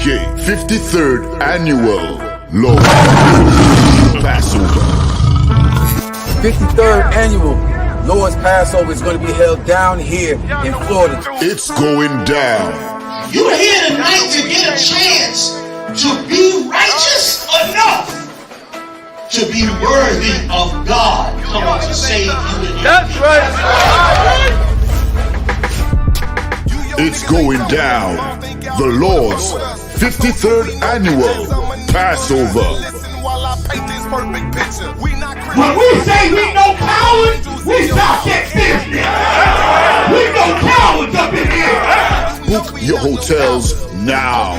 I.S.U.P.K 53rd Annual Lord Passover. 53rd Annual Lord's Passover is going to be held down here in Florida. It's going down. You're here tonight to get a chance to be righteous enough to be worthy of God coming to save you. That's right. It's going down. The Lord's 53rd Annual Passover. When we say we no cowards, we stop that business. We no cowards up in here. Book your hotels now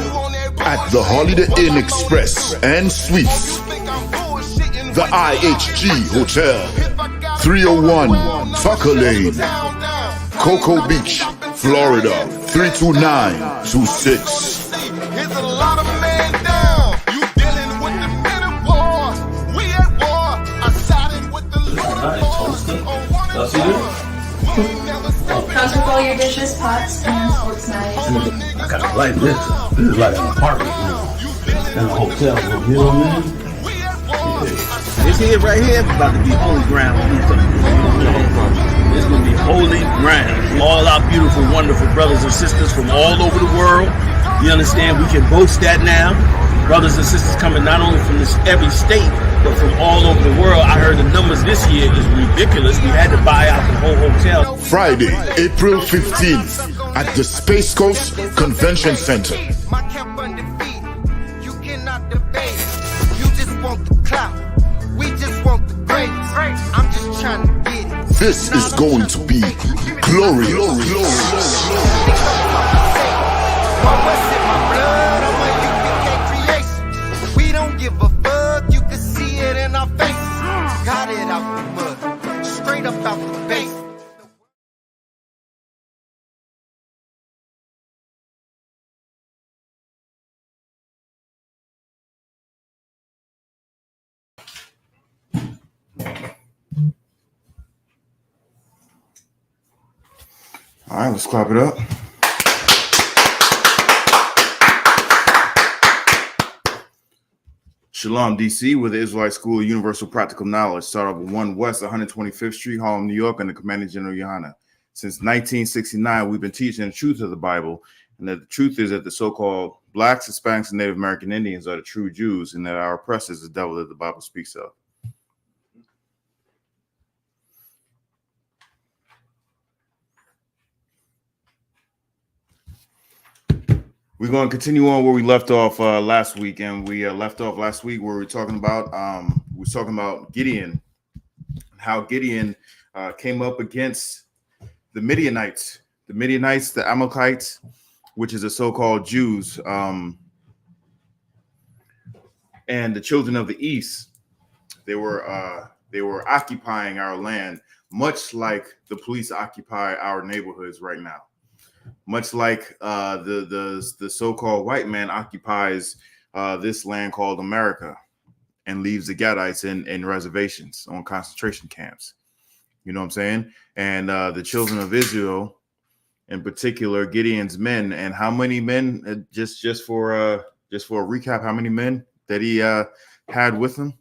at the Holiday Inn Express and Suites, the IHG Hotel, 301 Tucker Lane, Cocoa Beach, Florida, 32926. Here's a lot of men down. You dealing with the men of war. We at war. I sided with the Lord. Comes with all your dishes, pots, pans, forks, knives. I kind of like this. This is like an apartment room and a hotel room. You know what I mean? This here right here is about to be holy ground. It's going to be holy ground. All our beautiful, wonderful brothers and sisters from all over the world. You understand? We can boast that now. Brothers and sisters coming not only from every state, but from all over the world. I heard the numbers this year is ridiculous. We had to buy out the whole hotel. Friday, April 15th at the Space Coast Convention Center. My camp undefeated. You cannot debate. You just want the clout. We just want the grades. I'm just trying to get it. This is going to be glorious. We don't give a fuck. You can see it in our faces. Got it out the mud. Straight up out the base. All right, let's clap it up. Shalom, DC, with the Israelite School of Universal Practical Knowledge. Start off with 1 West 125th Street, Harlem, New York, and the Commanding General Yahanna. Since 1969, we've been teaching the truth of the Bible, and that the truth is that the so-called Blacks, Hispanics, and Native American Indians are the true Jews, and that our oppressor is the devil that the Bible speaks of. We're going to continue on where we left off last week, and we left off last week where we were talking about Gideon, how Gideon came up against the Midianites, the Amalekites, which is the so-called Jews, and the children of the East. They were occupying our land, much like the police occupy our neighborhoods right now. Much like the so-called white man occupies this land called America and leaves the Gadites in reservations on concentration camps. You know what I'm saying? And the children of Israel, in particular, Gideon's men. And how many men? Just for a recap, how many men that he had with him?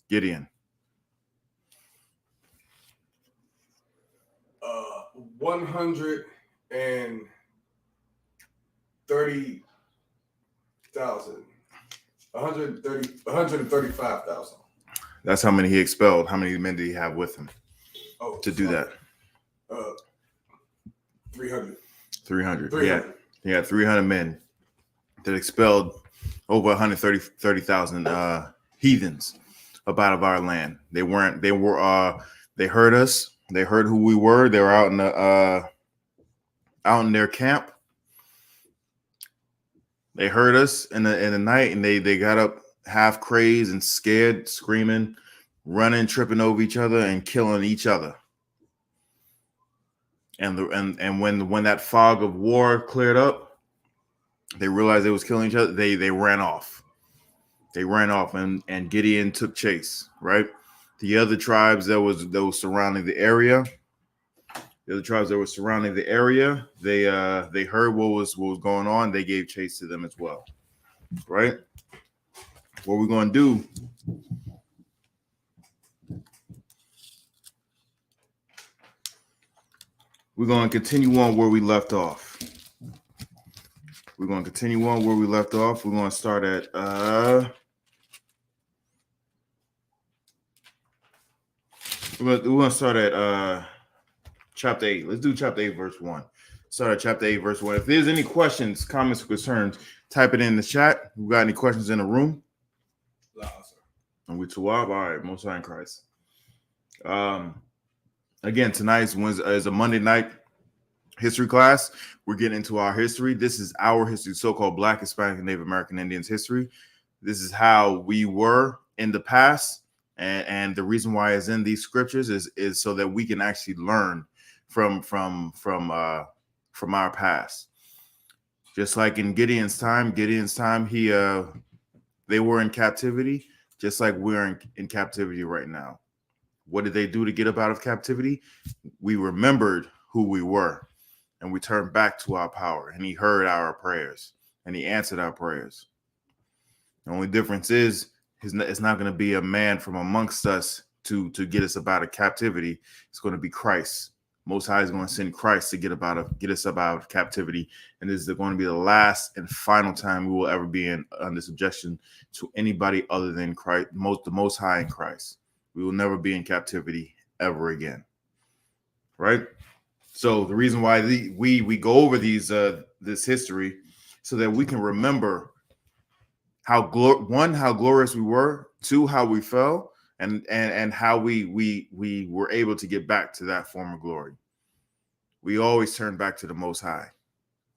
Gideon. 135,000. That's how many he expelled. How many men did he have with him to do that? 300. 300. He had 300 men that expelled over 130,000 heathens up out of our land. They heard us. They heard who we were. They were out in their camp. They heard us in the night, and they got up half crazed and scared, screaming, running, tripping over each other, and killing each other. And when that fog of war cleared up, they realized they was killing each other. They ran off. They ran off, and Gideon took chase. Right. The other tribes that was surrounding the area, The other tribes that were surrounding the area, they heard what was going on. They gave chase to them as well. Right? What we're going to do, we're going to continue on where we left off. We're going to continue on where we left off. We're going to start at we're going to start at chapter 8. Let's do chapter 8, verse 1. Start at chapter 8, verse 1. If there's any questions, comments, or concerns, type it in the chat. We got any questions in the room? And we Tawab. All right, Most High in Christ. Again, tonight is a Monday night history class. We're getting into our history. This is our history, so-called Black, Hispanic, and Native American Indians history. This is how we were in the past, and the reason why it's in these scriptures is so that we can actually learn from our past. Just like in Gideon's time, they were in captivity, just like we're in captivity right now. What did they do to get up out of captivity? We remembered who we were, and we turned back to our power, and he heard our prayers, and he answered our prayers. The only difference is it's not going to be a man from amongst us to get us up out of captivity. It's going to be Christ. Most High is going to send Christ to get us up out of captivity, and this is going to be the last and final time we will ever be under subjection to anybody other than Christ, the Most High in Christ. We will never be in captivity ever again, right? So the reason why we go over this history so that we can remember how glorious we were, two, how we fell, and how we were able to get back to that former glory. We always turn back to the Most High.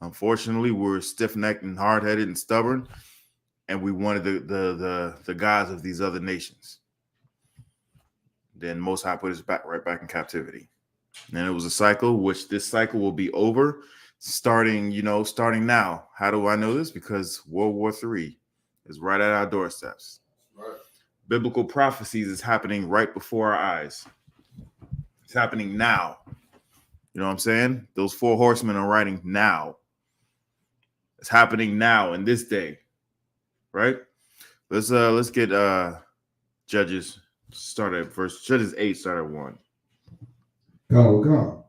Unfortunately, we're stiff-necked and hard-headed and stubborn, and we wanted the gods of these other nations. Then Most High put us right back in captivity. And it was a cycle, which this cycle will be over starting now. How do I know this? Because World War III is right at our doorsteps. Right. Biblical prophecies is happening right before our eyes. It's happening now. You know what I'm saying? Those 4 horsemen are riding now. It's happening now in this day. Right? Let's get Judges Judges 8 start at 1. God.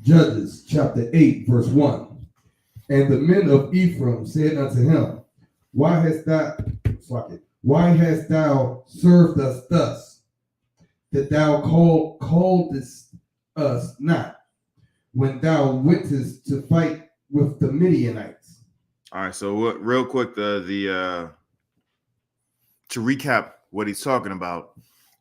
Judges chapter 8, verse 1. And the men of Ephraim said unto him, Why hast thou served us thus, that thou calledest us not, when thou wentest to fight with the Midianites? All right, so real quick, to recap what he's talking about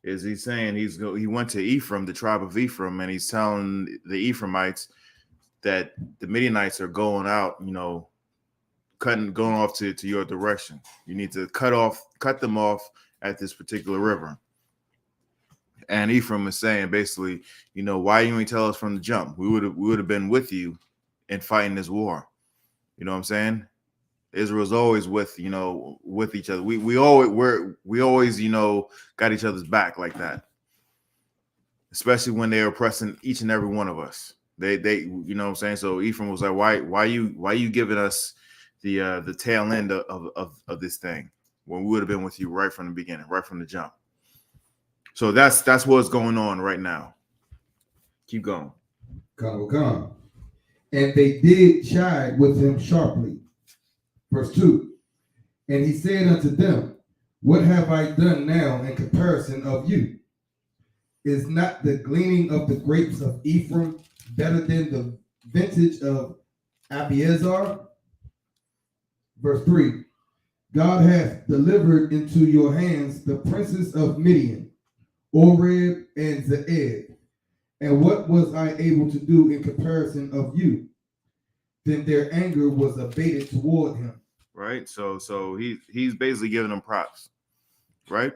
is he's saying he went to Ephraim, the tribe of Ephraim, and he's telling the Ephraimites that the Midianites are going out, going off to your direction. You need to cut them off at this particular river. And Ephraim is saying basically, why you ain't tell us from the jump? We would have been with you in fighting this war. You know what I'm saying? Israel's always with each other. We always got each other's back like that. Especially when they're oppressing each and every one of us. They you know what I'm saying? So Ephraim was like, why you giving us the tail end of this thing when we would have been with you right from the beginning, right from the jump. So that's what's going on right now. Keep going. Come. And they did chide with him sharply. Verse 2. And he said unto them, What have I done now in comparison of you? Is not the gleaning of the grapes of Ephraim better than the vintage of Abiezer? Verse 3. God hath delivered into your hands the princes of Midian, Oreb and Zeeb. And what was I able to do in comparison of you? Then their anger was abated toward him. Right. So he's basically giving them props. Right.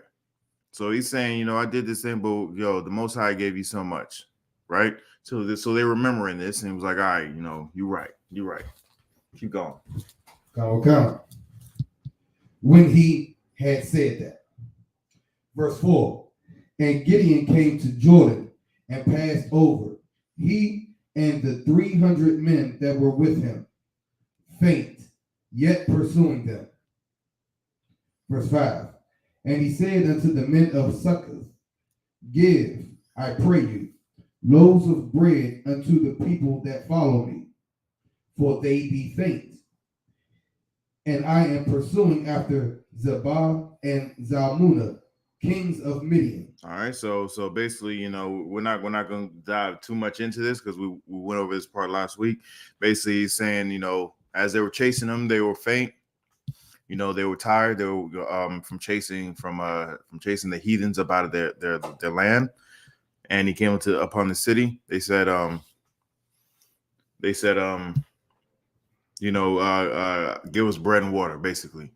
So he's saying, I did this thing, but the Most High gave you so much. Right. So they're remembering this, and he was like, all right, you're right. Keep going. Come. When he had said that. Verse 4. And Gideon came to Jordan and passed over, he and the 300 men that were with him faint, yet pursuing them. Verse 5. And he said unto the men of Succoth, give, I pray you, loaves of bread unto the people that follow me, for they be faint. And I am pursuing after Zebah and Zalmunna, kings of Midian. All right, so basically, you know, we're not going to dive too much into this because we went over this part last week. Basically, he's saying, you know, as they were chasing them, they were faint. You know, they were tired. They were from chasing the heathens up out of their land. And he came upon the city. They said, you know, give us bread and water, basically,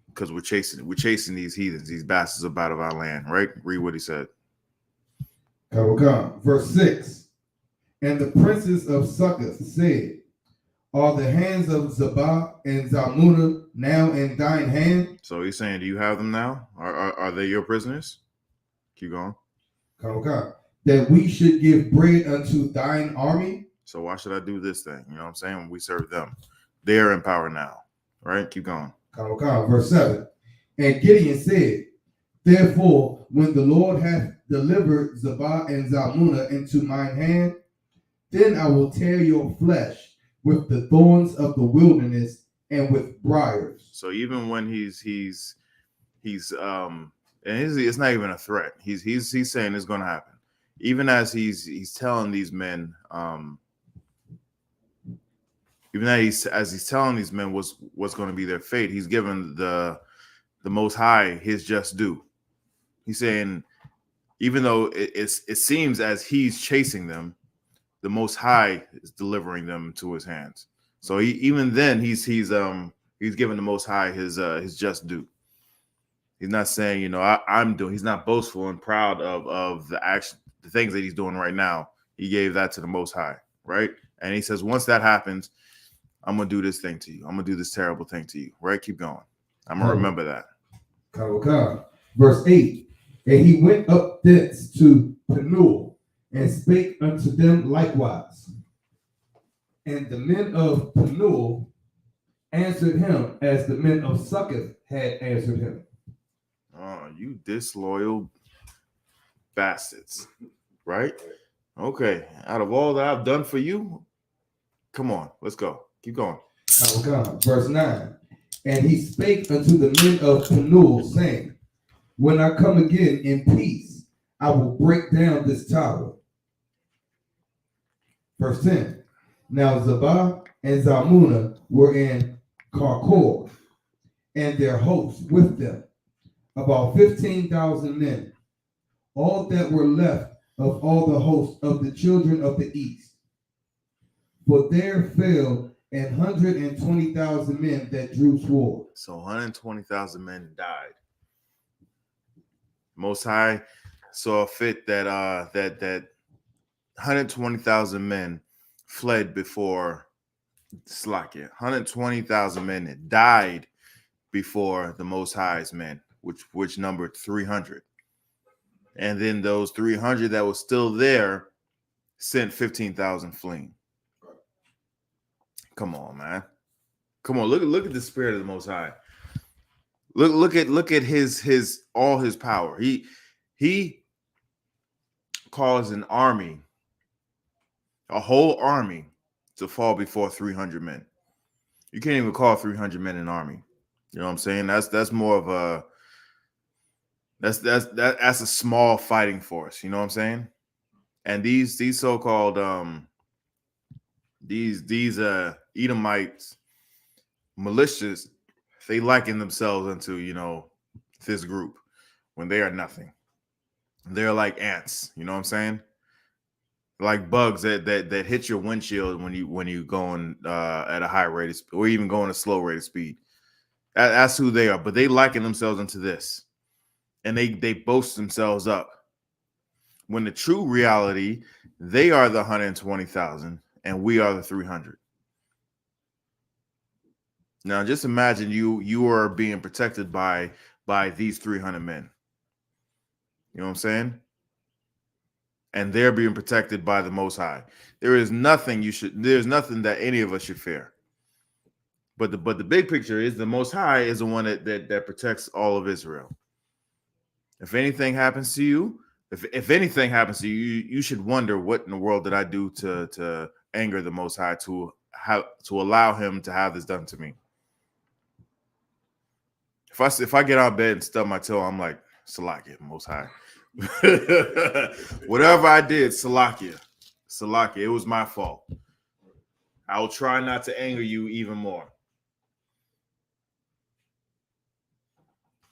because we're chasing these heathens, these bastards up out of our land, right? Read what he said. Verse 6. And the princes of Succoth said, are the hands of Zebah and Zalmunna now in thine hand? So he's saying, do you have them now? Are they your prisoners? Keep going. That we should give bread unto thine army? So why should I do this thing? You know what I'm saying? When we serve them, they're in power now, right? Keep going. Verse 7. And Gideon said, therefore, when the Lord hath delivered Zebah and Zalmunna into mine hand, then I will tear your flesh with the thorns of the wilderness and with briars. So even when he's and it's not even a threat. He's saying it's going to happen. Even as he's telling these men, as he's telling these men what's going to be their fate, he's given the Most High his just due. He's saying, even though it seems as he's chasing them, the Most High is delivering them to his hands. So even then he's given the Most High his just due. He's not saying, you know, he's not boastful and proud of the things that he's doing right now. He gave that to the Most High, right? And he says, once that happens, I'm going to do this thing to you. I'm going to do this terrible thing to you, right? Keep going. I'm going to remember that. Verse 8. And he went up thence to Penuel and spake unto them likewise. And the men of Penuel answered him as the men of Succoth had answered him. Oh, you disloyal bastards, right? Okay. Out of all that I've done for you, come on, let's go. Keep going. Verse 9. And he spake unto the men of Penuel, saying, when I come again in peace, I will break down this tower. Verse 10. Now Zebah and Zalmunna were in Karkor, and their hosts with them, about 15,000 men, all that were left of all the hosts of the children of the east. For there fell 120,000 men that drew sword. So 120,000 men died. Most High saw fit that 120,000 men fled before Slakia. 120,000 men that died before the Most High's men, which numbered 300. And then those 300 that was still there sent 15,000 fleeing. Come on, man. Come on, look at the spirit of the Most High. Look at his all his power. He caused an army, a whole army, to fall before 300 men. You can't even call 300 men an army. You know what I'm saying? That's more of a that's a small fighting force. You know what I'm saying? And these so-called these Edomites militias, they liken themselves into, you know, this group when they are nothing. They're like ants, you know what I'm saying? Like bugs that hit your windshield when you going at a high rate of speed, or even going a slow rate of speed. That's who they are. But they liken themselves into this, and they boast themselves up. When the true reality, they are the 120,000, and we are the 300. Now, just imagine you are being protected by these 300 men. You know what I'm saying? and they're being protected by the Most High. There's nothing that any of us should fear. But the big picture is the Most High is the one that protects all of Israel. If anything happens to you, if anything happens to you, you should wonder, what in the world did I do to anger the Most High to allow him to have this done to me? If I get out of bed and stub my toe, I'm like, Salakia, Most High. Whatever I did, Salakia. It was my fault. I will try not to anger you even more.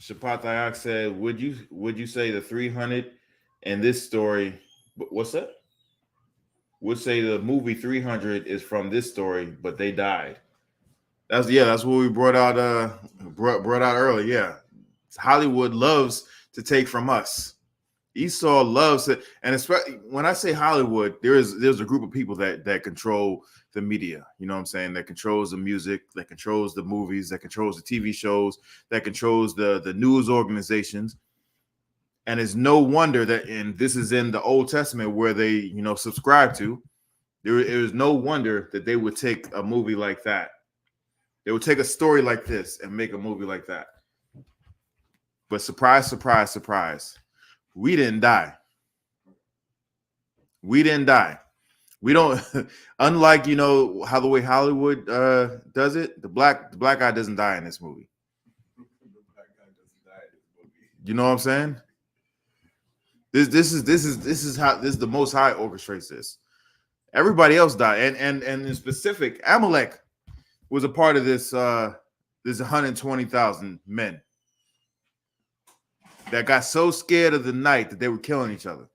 Shapat Ayak said, would you say the 300 in this story, what's that? Would say the movie 300 is from this story, but they died. That's what we brought out earlier. Yeah. Hollywood loves to take from us. Esau loves it, and especially when I say Hollywood, there's a group of people that control the media. You know what I'm saying? That controls the music, that controls the movies, that controls the TV shows, that controls the news organizations. And it's no wonder that, and this is in the Old Testament where they subscribe to. It was no wonder that they would take a movie like that. They would take a story like this and make a movie like that. But surprise, surprise, surprise. We didn't die. We don't, unlike, how the way Hollywood does it, the black guy doesn't die in this movie. You know what I'm saying? This is the Most High orchestrates this. Everybody else died. And in specific, Amalek was a part of this 120,000 men that got so scared of the night that they were killing each other.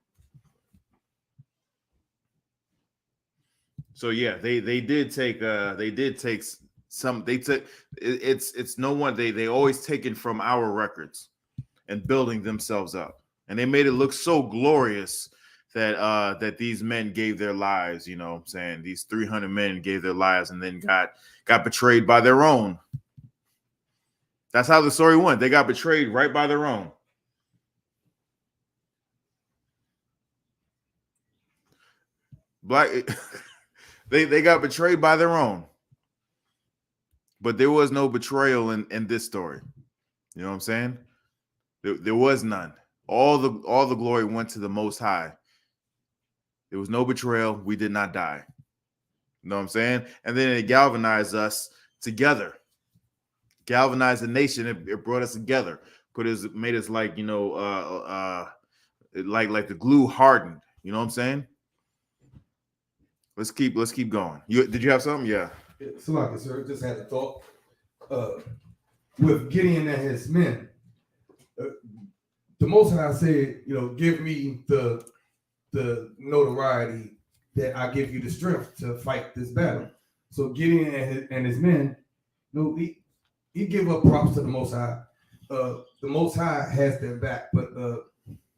So yeah, they did take some. They took it's no one. They always taken from our records and building themselves up, and they made it look so glorious that these men gave their lives. You know what I'm saying? These 300 men gave their lives and then got betrayed by their own. That's how the story went. They got betrayed right by their own. They got betrayed by their own. But there was no betrayal in this story. You know what I'm saying? There was none. All the glory went to the Most High. There was no betrayal. We did not die. You know what I'm saying? And then it galvanized us together. Galvanized the nation. It brought us together. Made us like, like the glue hardened. You know what I'm saying? Let's keep going. Did you have something? Yeah. Salaki, sir, just had a thought. With Gideon and his men, the Most High said, give me the notoriety that I give you the strength to fight this battle. So Gideon and his men, he give up props to the Most High. The Most High has their back, but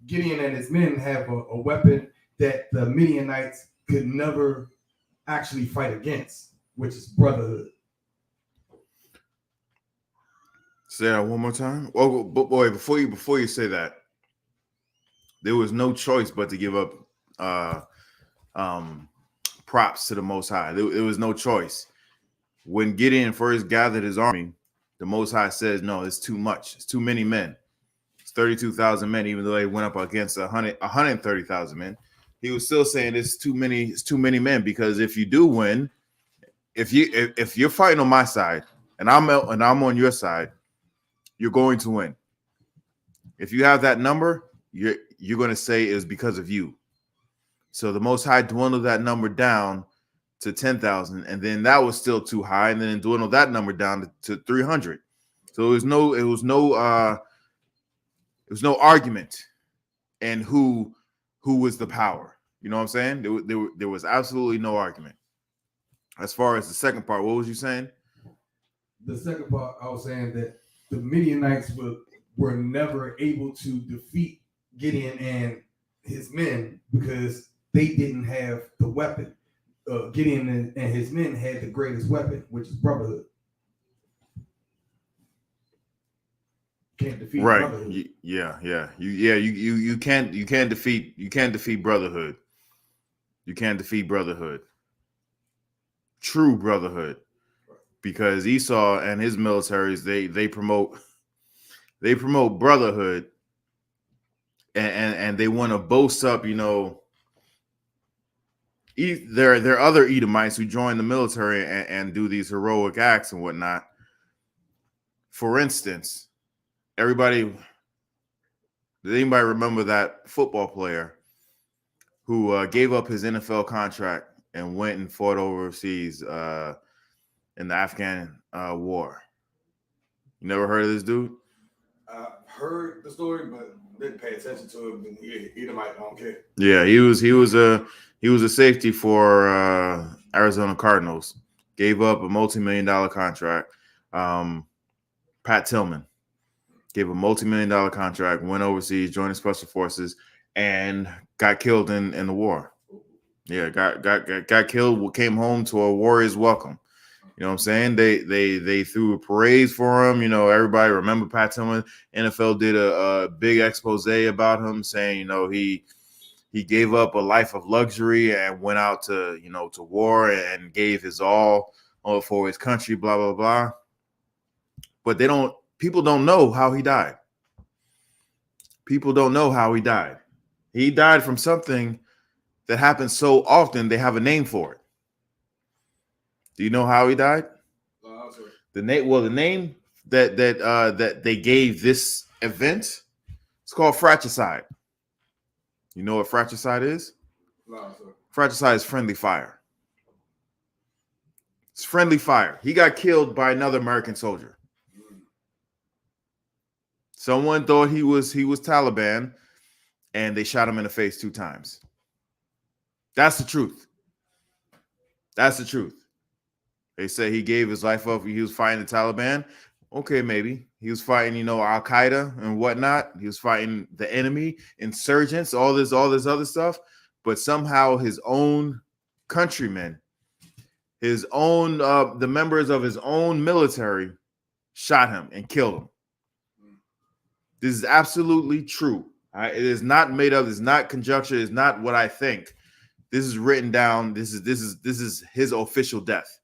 Gideon and his men have a weapon that the Midianites could never actually fight against, which is brotherhood. Say that one more time. Oh, but boy, before you say that, there was no choice but to give up props to the Most High. There was no choice. When Gideon first gathered his army, the Most High says, no, it's too much. It's too many men. It's 32,000 men, even though they went up against 130,000 men. He was still saying it's too many men, because if you do win, if you're fighting on my side and I'm on your side, you're going to win. If you have that number, you're going to say it was because of you. So the Most High dwindled that number down to 10,000, and then that was still too high, and then dwindled that number down to 300. So it was no argument and who was the power. You know what I'm saying? There was absolutely no argument. As far as the second part, what was you saying? The second part, I was saying that the Midianites were never able to defeat Gideon and his men because they didn't have the weapon. Gideon and his men had the greatest weapon, which is brotherhood. can't defeat Right. brotherhood. You can't defeat brotherhood. You can't defeat brotherhood. True brotherhood. Because Esau and his militaries, they promote brotherhood, and they want to boast up, there are other Edomites who join the military and do these heroic acts and whatnot. For instance, did anybody remember that football player who gave up his NFL contract and went and fought overseas in the Afghan war? You never heard of this dude? I heard the story, but didn't pay attention to it. But Edomite don't care. Yeah, he was a safety for Arizona Cardinals. Gave up a multi-million-dollar contract. Pat Tillman gave a multi-million-dollar contract, went overseas, joined the special forces, and got killed in the war. Yeah, got killed. Came home to a warrior's welcome. You know what I'm saying? They threw parades for him. Everybody remember Pat Tillman. NFL did a big expose about him, saying he gave up a life of luxury and went out to war and gave his all for his country. Blah blah blah. But people don't know how he died. People don't know how he died. He died from something that happens so often they have a name for it. Do you know how he died? The name that they gave this event, it's called fratricide. You know what fratricide is? No, sir. Fratricide is friendly fire. It's friendly fire. He got killed by another American soldier. Someone thought he was Taliban, and they shot him in the face 2 times. That's the truth. That's the truth. They say he gave his life up. He was fighting the Taliban. Okay, maybe. He was fighting, Al-Qaeda and whatnot. He was fighting the enemy, insurgents, all this other stuff. But somehow his own countrymen, the members of his own military shot him and killed him. This is absolutely true. It is not made up. It's not conjecture. It's not what I think. This is written down. This is his official death.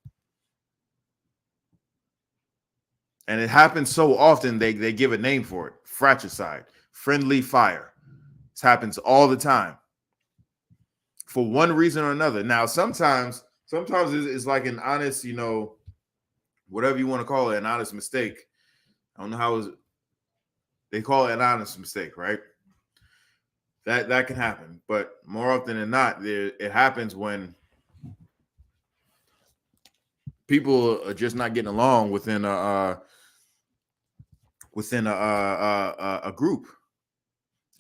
And it happens so often they give a name for it. Fratricide, friendly fire. This happens all the time. For one reason or another. Now, sometimes it's like an honest, whatever you want to call it, an honest mistake. I don't know how they call it an honest mistake, right? That can happen. But more often than not, it happens when people are just not getting along within a group,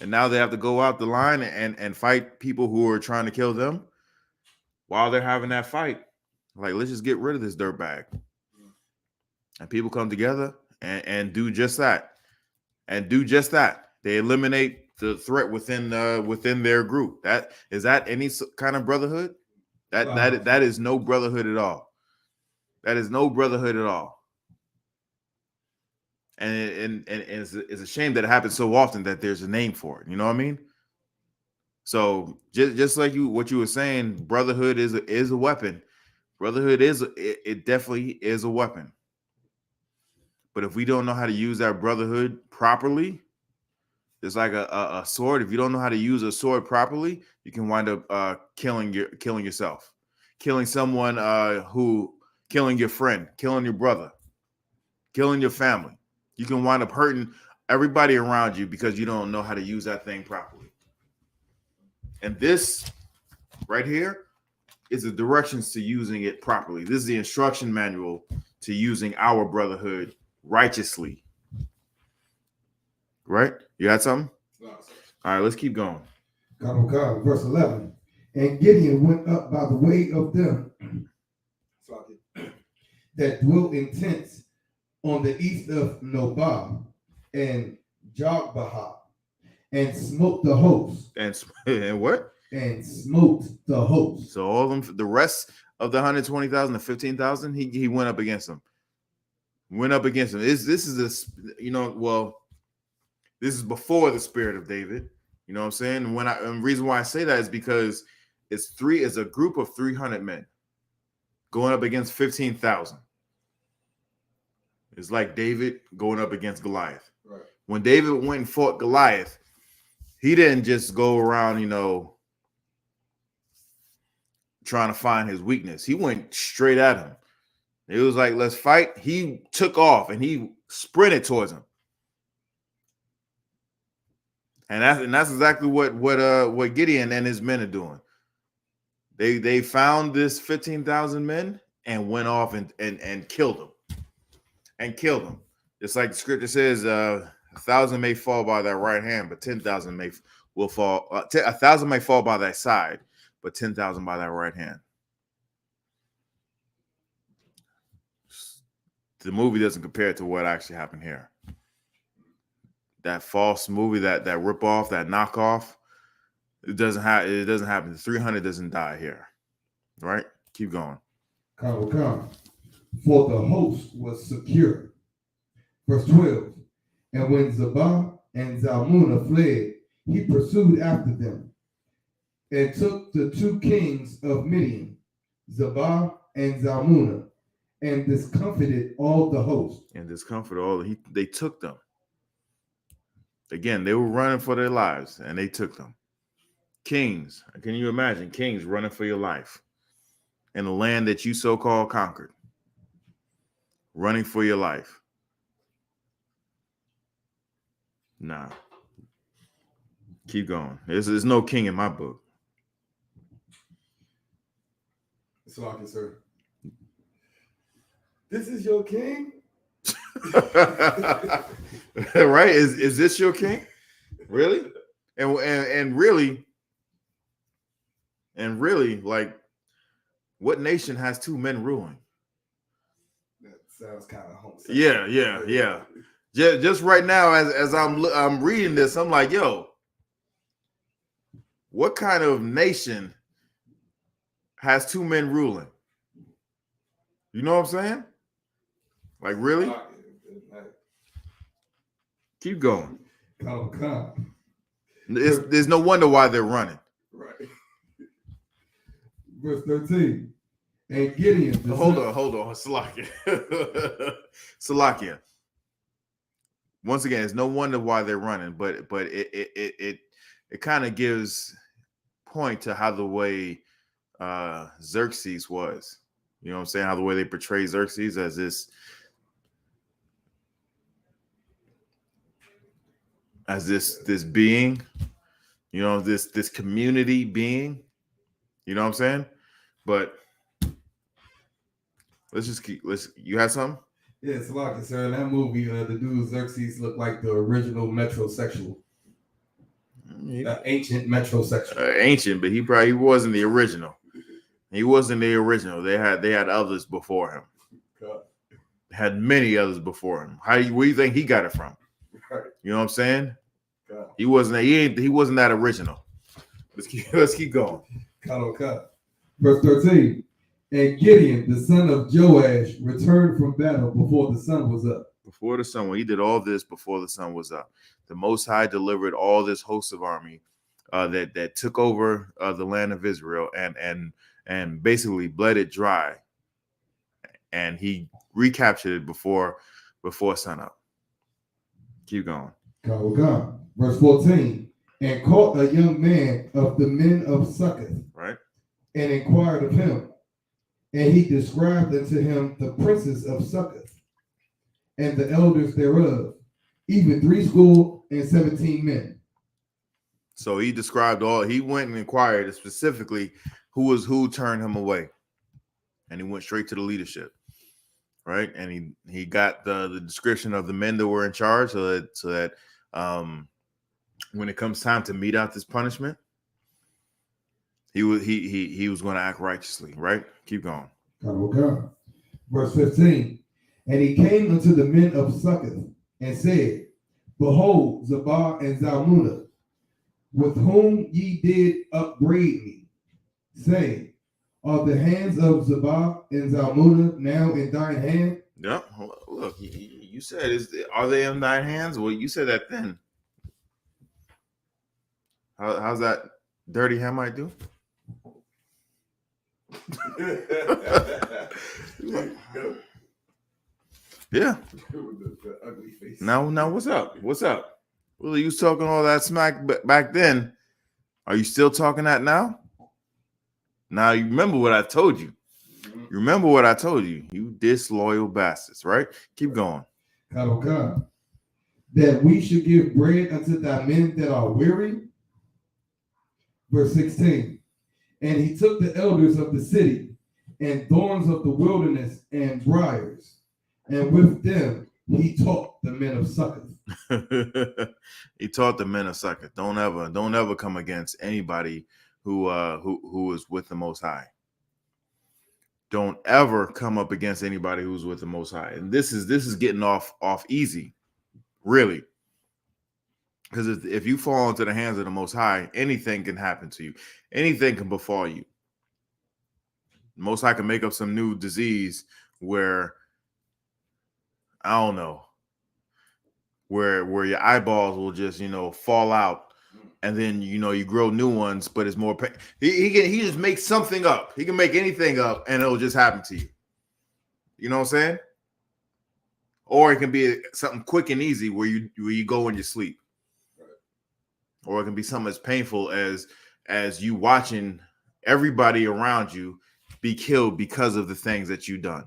and now they have to go out the line and fight people who are trying to kill them. While they're having that fight, like, let's just get rid of this dirtbag. And people come together and do just that. They eliminate the threat within their group. Is that any kind of brotherhood? That is no brotherhood at all. That is no brotherhood at all. And it's a shame that it happens so often that there's a name for it. You know what I mean? So just like what you were saying, brotherhood is a weapon. Brotherhood it definitely is a weapon. But if we don't know how to use that brotherhood properly, it's like a sword. If you don't know how to use a sword properly, you can wind up killing yourself, killing someone killing your friend, killing your brother, killing your family. You can wind up hurting everybody around you because you don't know how to use that thing properly. And this right here is the directions to using it properly. This is the instruction manual to using our brotherhood righteously. Right? You got something? No, all right, let's keep going. God, verse 11. And Gideon went up by the way of them that dwelt in tents on the east of Nobah and Jogbaha, and smote the host. And what? And smote the host. So all of them, the rest of the 120,000, the 15,000, he went up against them. This is this, well, This is before the spirit of David. You know what I'm saying? And the reason why I say that is because it's a group of 300 men going up against 15,000. It's like David going up against Goliath. Right. When David went and fought Goliath, he didn't just go around, trying to find his weakness. He went straight at him. It was like, let's fight. He took off and he sprinted towards him. And that's exactly what Gideon and his men are doing. They found this 15,000 men and went off and killed them. And killed them. Just like the scripture says, 1,000 may fall by thy right hand, but 10,000 will fall. 1,000 may fall by thy side, but 10,000 by thy right hand. The movie doesn't compare to what actually happened here. That false movie, that ripoff, that knockoff, it doesn't happen. The 300 doesn't die here, right? Keep going. Come. For the host was secure. Verse 12. And when Zebah and Zalmunna fled, he pursued after them and took the 2 kings of Midian, Zebah and Zalmunna, and discomfited all the host. They took them. Again, they were running for their lives, and they took them. Kings, can you imagine kings running for your life in a land that you so-called conquered? Running for your life. Nah. Keep going. There's no king in my book. So I can serve. This is your king? Right? Is this your king? Really? And really, like, what nation has 2 men ruling? That sounds kind of homosexual. Yeah. Just right now, as I'm reading this, I'm like, yo, what kind of nation has 2 men ruling? You know what I'm saying? Like, really? Keep going. Come. There's no wonder why they're running. Right. Verse 13. And Gideon. Hold on. Salakia. Once again, it's no wonder why they're running, but it kind of gives point to how the way Xerxes was. You know what I'm saying? How the way they portray Xerxes as this being, this community being. You know what I'm saying? But you have something? Yeah, it's a lot concerned. That movie, the dude Xerxes looked like the original metrosexual. Ancient metrosexual. Ancient, but he wasn't the original. He wasn't the original. They had others before him. God. Had many others before him. Where do you think he got it from? Right. You know what I'm saying? God. He wasn't that original. Let's keep going. Cut. Verse 13. And Gideon, the son of Joash, returned from battle before the sun was up. Before the sun, he did all this before the sun was up. The Most High delivered all this host of army that took over the land of Israel and basically bled it dry. And he recaptured it before sun up. Keep going. Verse 14. And caught a young man of the men of Succoth. Right. And inquired of him. And he described unto him the princes of Succoth and the elders thereof, even 70 men. So he described he went and inquired specifically who turned him away. And he went straight to the leadership. Right. And he got the description of the men that were in charge so that when it comes time to mete out this punishment, he was going to act righteously, right? Keep going. Verse 15. And he came unto the men of Succoth and said, Behold, Zebah and Zalmunna, with whom ye did upbraid me, saying, Are the hands of Zebah and Zalmunna now in thine hand? Yeah. Look, you said, are they in thine hands? Well, you said that then. How's that dirty Hamite do? Yeah. The ugly face. Now, what's up? What's up? Well, you was talking all that smack back then. Are you still talking that now? Now you remember what I told you. You remember what I told you. You disloyal bastards, right? Keep going. God, that we should give bread unto thy men that are weary. Verse 16. And he took the elders of the city and thorns of the wilderness and briars, and with them he taught the men of Succoth. He taught the men of Succoth. Don't ever come against anybody who is with the Most High. Don't ever come up against anybody who's with the Most High. And this is getting off easy, really. Because if you fall into the hands of the Most High, anything can happen to you. Anything can befall you. The Most High can make up some new disease where, I don't know, where your eyeballs will just, fall out, and then, you grow new ones, but it's more pain. He just makes something up. He can make anything up, and it'll just happen to you. You know what I'm saying? Or it can be something quick and easy where you go in your sleep. Or it can be something as painful as you watching everybody around you be killed because of the things that you've done.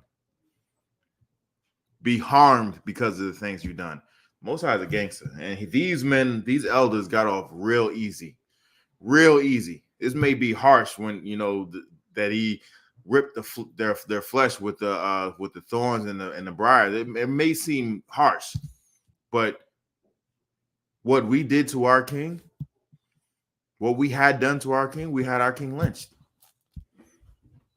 Be harmed because of the things you've done. Most High is a gangster. And these elders got off real easy. Real easy. This may be harsh when, that he ripped their flesh with the thorns and the briars. It may seem harsh, but what we did to our king, what we had done to our king, we had our king lynched.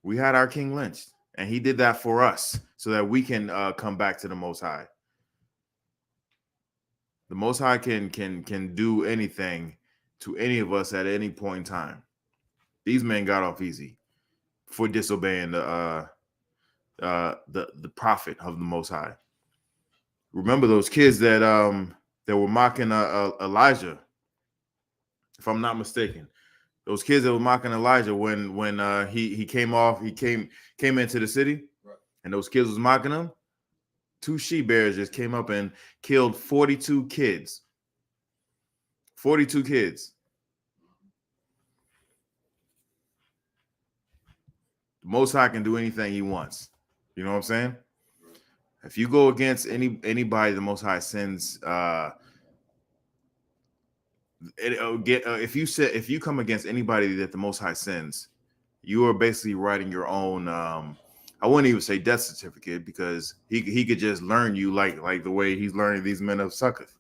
We had our king lynched, and he did that for us so that we can come back to the Most High. The Most High can do anything to any of us at any point in time. These men got off easy for disobeying the prophet of the Most High. Remember those kids that were mocking Elijah, if I'm not mistaken. Those kids that were mocking Elijah when he came into the city, right, and those kids was mocking him. 2 she-bears just came up and killed 42 kids. 42 kids. The Most High can do anything he wants. You know what I'm saying? If you go against anybody, the Most High sends. If you come against anybody that the Most High sends, you are basically writing your own. I wouldn't even say death certificate, because he could just learn you like the way he's learning these men of Succoth.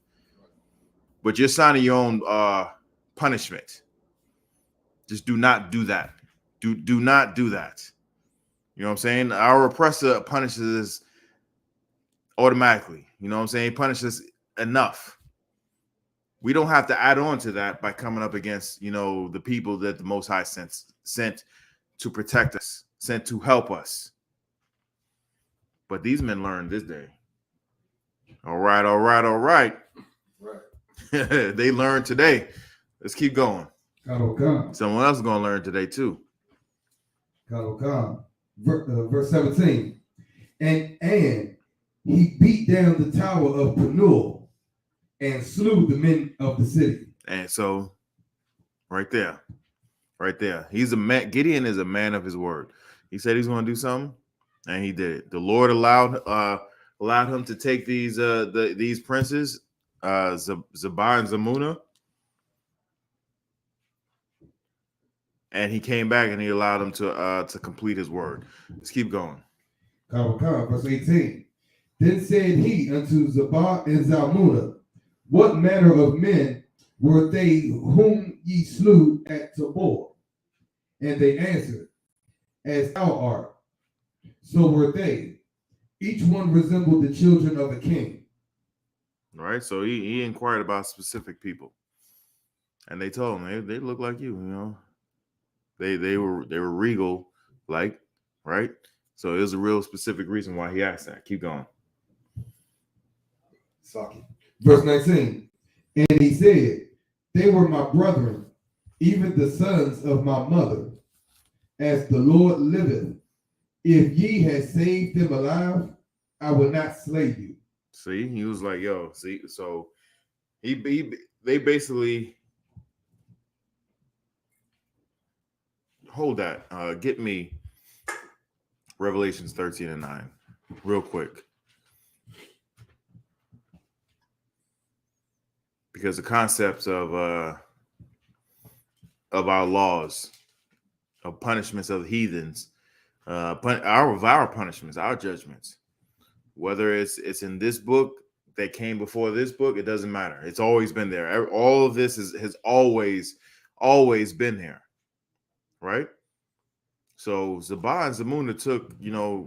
But you're signing your own punishment. Just do not do that. Do not do that. You know what I'm saying? Our oppressor punishes us automatically. You know what I'm saying? He punishes enough. We don't have to add on to that by coming up against, the people that the Most High sent to protect us, sent to help us. But these men learned this day. All right. Right. They learned today. Let's keep going. Someone else is going to learn today too. Verse 17. And he beat down the tower of Penuel and slew the men of the city. And so, right there. He's a man. Gideon is a man of his word. He said he's going to do something, and he did it. The Lord allowed him to take these princes, Zabah and Zamunah, and he came back and he allowed him to complete his word. Let's keep going. Verse 18. Then said he unto Zabah and Zalmunna, what manner of men were they whom ye slew at Tabor? And they answered, as thou art, so were they. Each one resembled the children of a king. All right, so he inquired about specific people, and they told him they look like you. They were regal, like, right? So there's a real specific reason why he asked that. Keep going. Verse 19. And he said, they were my brethren, even the sons of my mother, as the Lord liveth, if ye had saved them alive, I would not slay you. See, he was like, yo, see, so they basically hold that. Get me Revelations 13:9 real quick. Because the concepts of our laws, of punishments of heathens, our punishments, our judgments, whether it's in this book that came before this book, it doesn't matter. It's always been there. All of this has always been here, right? So Zabah and Zamuna took,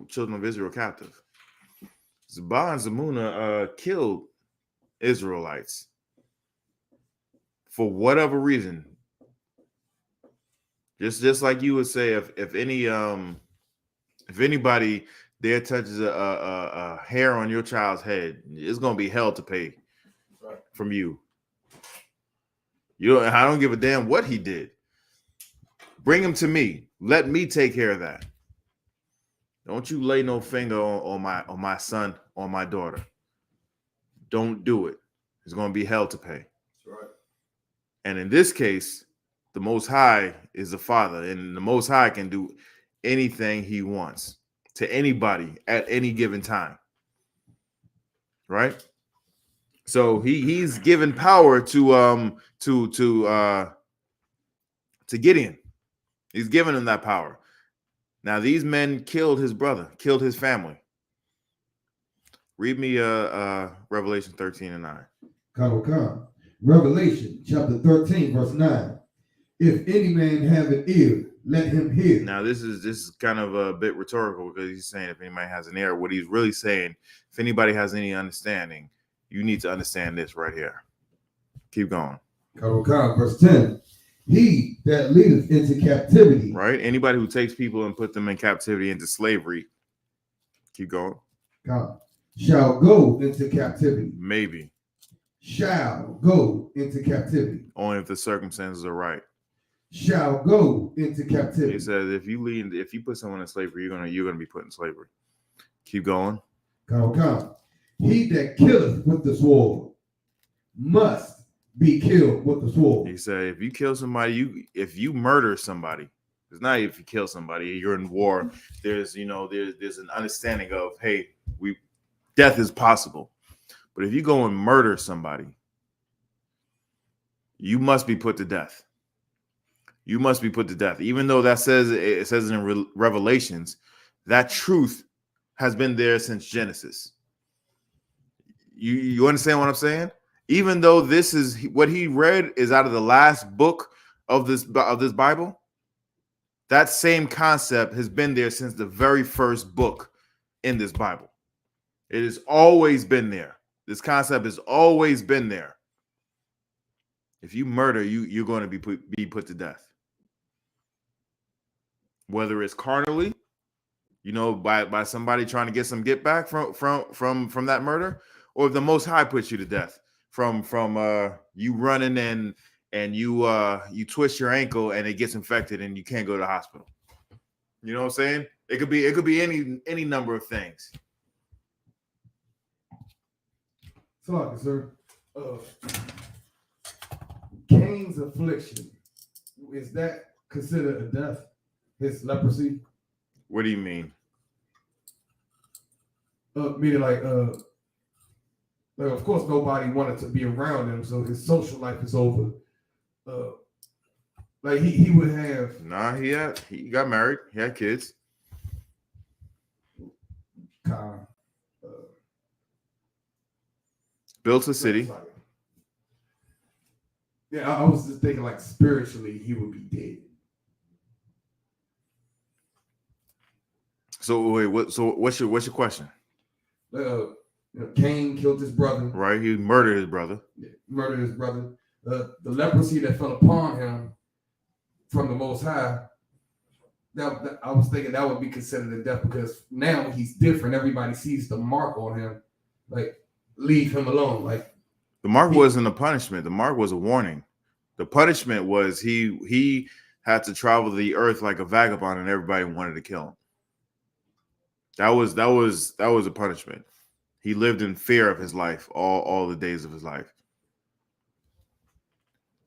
children of Israel captive. Zabah and Zamuna killed Israelites for whatever reason. Just like you would say, if anybody there touches a hair on your child's head, it's gonna be hell to pay from you. I don't give a damn what he did. Bring him to me. Let me take care of that. Don't you lay no finger on my son, on my daughter. Don't do it. It's gonna be hell to pay. That's right. And in this case, the Most High is the Father, and the Most High can do anything he wants to anybody at any given time, right? So he's given power to Gideon. He's given him that power. Now these men killed his brother, killed his family. Read me Revelation 13:9. Revelation chapter 13, verse 9. If any man have an ear, let him hear. Now this is kind of a bit rhetorical, because he's saying if anybody has an ear. What he's really saying, if anybody has any understanding, you need to understand this right here. Keep going. Verse 10. He that leadeth into captivity. Right? Anybody who takes people and put them in captivity, into slavery. Keep going. Shall go into captivity. Maybe. Shall go into captivity. Only if the circumstances are right. Shall go into captivity. He says if you put someone in slavery, you're gonna be put in slavery. Keep going. He that killeth with the sword must be killed with the sword. He said if you kill somebody, if you murder somebody, it's not if you kill somebody, you're in war. There's an understanding of, hey, death is possible. But if you go and murder somebody, you must be put to death. You must be put to death. Even though it says in Revelations, that truth has been there since Genesis. You understand what I'm saying? Even though this is what he read is out of the last book of this Bible, that same concept has been there since the very first book in this Bible. It has always been there. This concept has always been there. If you murder, you're going to be put to death. Whether it's carnally, by somebody trying to get some get back from that murder, or if the Most High puts you to death from you running and you twist your ankle and it gets infected and you can't go to the hospital. You know what I'm saying? It could be any number of things. So, sir, Cain's affliction, is that considered a death? His leprosy? What do you mean? Meaning like of course nobody wanted to be around him, so his social life is over. Like he would have. Nah, he got married. He had kids. Built a city. Yeah, I was just thinking like spiritually he would be dead. So wait, what's your question? Cain killed his brother. Right, he murdered his brother. Yeah, murdered his brother. The leprosy that fell upon him from the Most High. That I was thinking that would be considered a death, because now he's different. Everybody sees the mark on him. Like, leave him alone. Like, the mark wasn't a punishment. The mark was a warning. The punishment was he had to travel the earth like a vagabond, and everybody wanted to kill him. That was a punishment. He lived in fear of his life all the days of his life.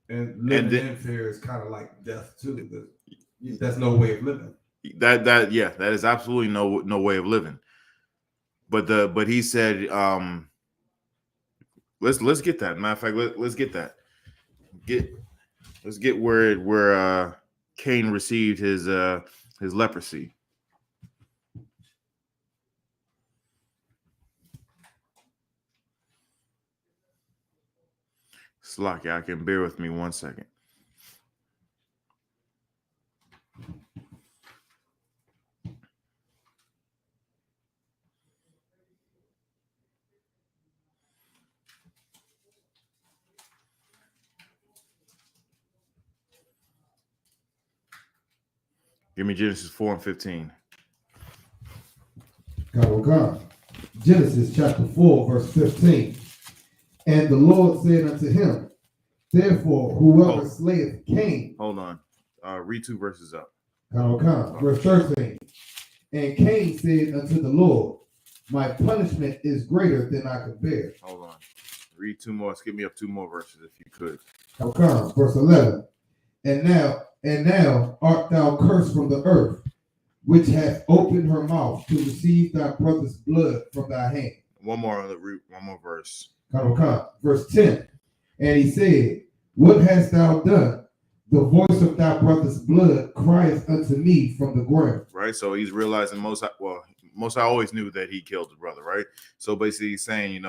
And living in fear is kind of like death too. That's no way of living. That is absolutely no way of living. But he said, let's get that. Matter of fact, let's get that. Let's get where Cain received his leprosy. Slocky, I can bear with me 1 second. Give me Genesis 4:15. God. Genesis chapter 4, verse 15. And the Lord said unto him, therefore, whoever slayeth Cain. Hold on. Read 2 verses up. Verse 13. And Cain said unto the Lord, my punishment is greater than I could bear. Hold on. Read 2 more. Skip me up 2 more verses if you could. Verse 11. And now art thou cursed from the earth, which hath opened her mouth to receive thy brother's blood from thy hand. One more verse. Verse 10. And he said, what hast thou done? The voice of thy brother's blood crieth unto me from the ground. Right. So he's realizing Most High always knew that he killed his brother. Right. So basically he's saying,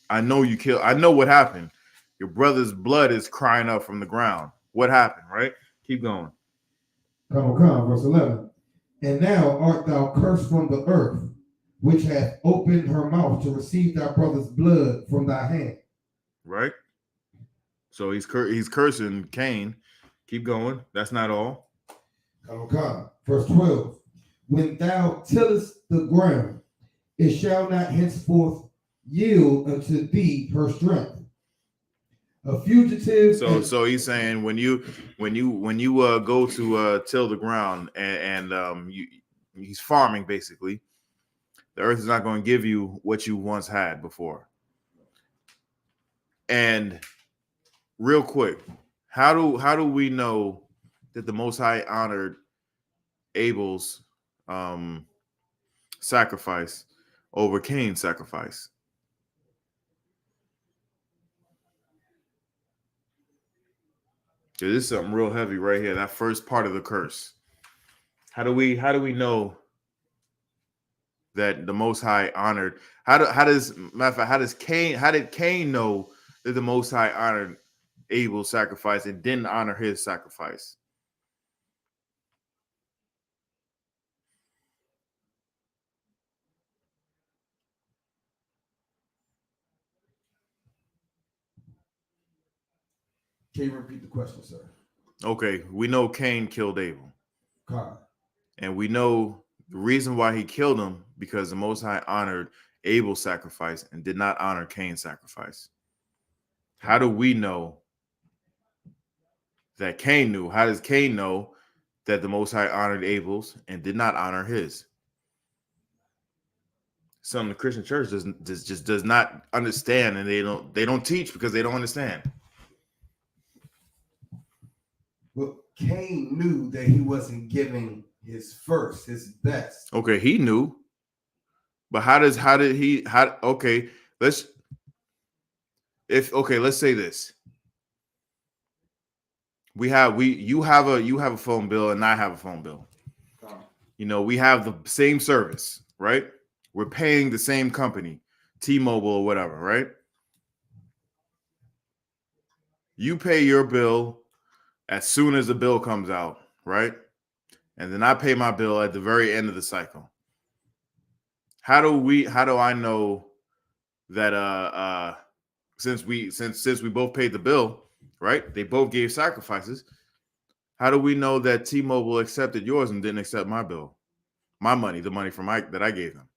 I know you killed. I know what happened. Your brother's blood is crying up from the ground. What happened? Right. Keep going. Verse 11. And now art thou cursed from the earth, which hath opened her mouth to receive thy brother's blood from thy hand. Right. So he's cursing Cain. Keep going. That's not all. Verse 12. When thou tillest the ground, it shall not henceforth yield unto thee her strength. A fugitive. So he's saying when you go to till the ground and he's farming basically, the earth is not going to give you what you once had before. And real quick, how do we know that the Most High honored Abel's sacrifice over Cain's sacrifice? This is something real heavy right here. That first part of the curse. How do we know that the Most High honored? How did Cain know that the Most High honored Abel's sacrifice and didn't honor his sacrifice? Can you repeat the question, sir? Okay, we know Cain killed Abel. God. And we know the reason why he killed him because the Most High honored Abel's sacrifice and did not honor Cain's sacrifice. How do we know that Cain knew? How does Cain know that the Most High honored Abel's and did not honor his? Some of the Christian church does not understand, and they don't teach because they don't understand. Well, Cain knew that he wasn't giving his best. Okay, he knew. But let's say this. You have a phone bill and I have a phone bill. We have the same service, right? We're paying the same company, T-Mobile or whatever, right? You pay your bill as soon as the bill comes out, right? And then I pay my bill at the very end of the cycle. How do I know that since we both paid the bill, right? They both gave sacrifices. How do we know that T-Mobile accepted yours and didn't accept my bill? My money, the money from that I gave them.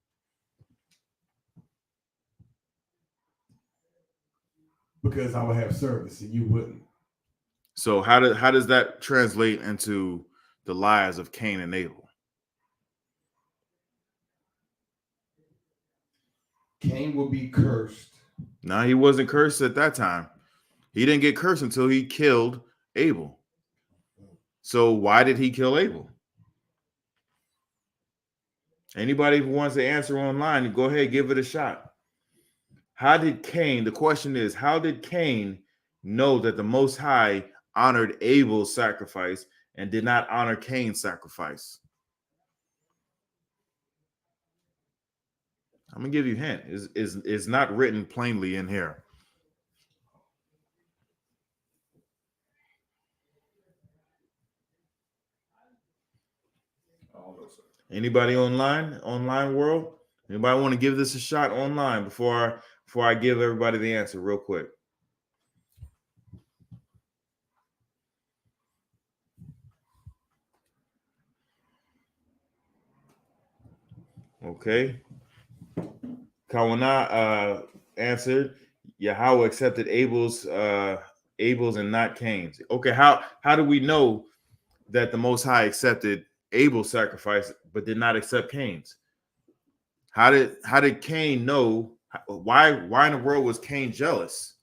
Because I would have service and you wouldn't. So how does that translate into the lies of Cain and Abel? Cain will be cursed. No, he wasn't cursed at that time. He didn't get cursed until he killed Abel. So why did he kill Abel? Anybody who wants to answer online, go ahead, give it a shot. How did Cain, the question is, how did Cain know that the Most High honored Abel's sacrifice and did not honor Cain's sacrifice? I'm going to give you a hint. It's not written plainly in here. Anybody online world? Anybody want to give this a shot online before I give everybody the answer real quick? Okay. Kawana answered, Yahweh accepted Abel's and not Cain's. Okay, how do we know that the Most High accepted Abel's sacrifice but did not accept Cain's? How did Cain know? Why in the world was Cain jealous?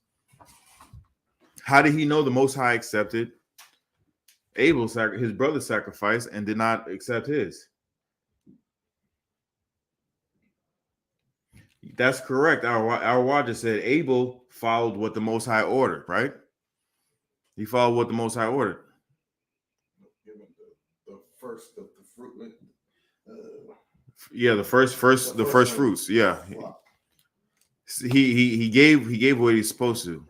How did he know the Most High accepted Abel's his brother's sacrifice and did not accept his? That's correct. Our Roger said Abel followed what the Most High ordered, right? He followed what the Most High ordered. The first of the fruit. Yeah, the first fruits. Yeah, he gave what he's supposed to.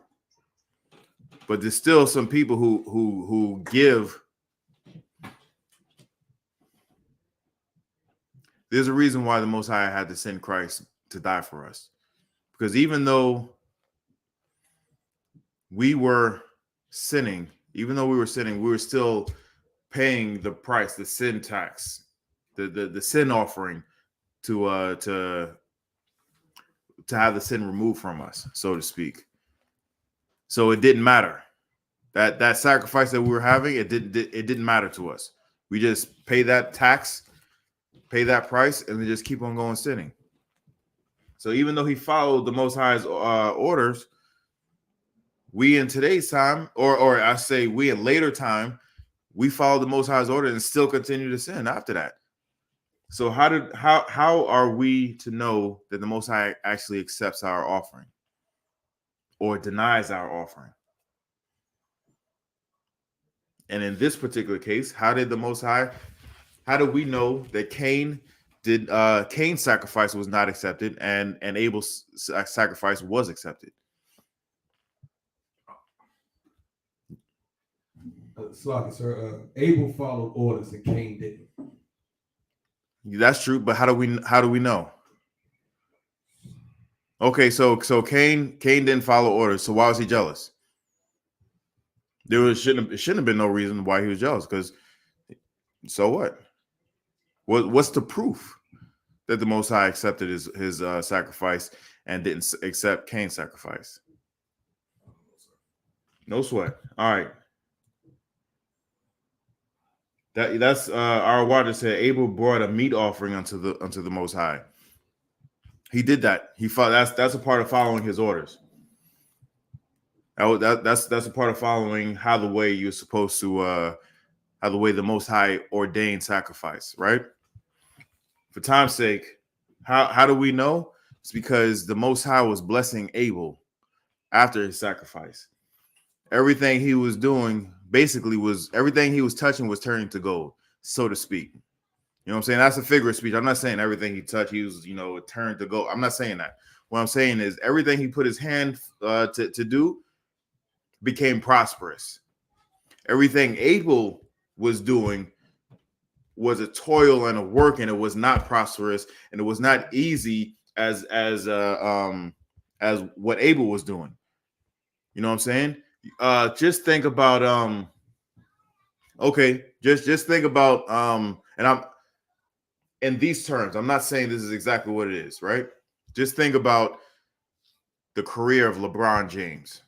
But there's still some people who give. There's a reason why the Most High had to send Christ to die for us, because even though we were sinning, we were still paying the price, the sin tax, the sin offering to have the sin removed from us, so to speak. So it didn't matter that sacrifice that we were having. It didn't matter to us. We just pay that tax, pay that price, and then just keep on going sinning. So even though he followed the Most High's orders, we in today's time, or I say we in later time, we follow the Most High's order and still continue to sin after that. So how are we to know that the Most High actually accepts our offering or denies our offering? And in this particular case, how do we know that Cain's sacrifice was not accepted and Abel's sacrifice was accepted? Sloppy, sir. Abel followed orders and Cain didn't. That's true, but how do we know? Okay, so Cain didn't follow orders, so why was he jealous? It shouldn't have been no reason why he was jealous, because so what? What's the proof that the Most High accepted his sacrifice and didn't accept Cain's sacrifice? No sweat. All right. That's our water said Abel brought a meat offering unto the Most High. He did that. That's a part of following his orders. That's a part of following how the way you're supposed to how the way the Most High ordained sacrifice, right? For time's sake, how do we know? It's because the Most High was blessing Abel after his sacrifice. Everything he was doing basically everything he was touching was turning to gold, so to speak. You know what I'm saying? That's a figure of speech. I'm not saying everything he touched, he was, turned to gold. I'm not saying that. What I'm saying is everything he put his hand to do became prosperous. Everything Abel was doing was a toil and a work, and it was not prosperous, and it was not easy as what Abel was doing. You know what I'm saying? Just think about just think about and I'm in these terms, I'm not saying this is exactly what it is, right? Just think about the career of LeBron James.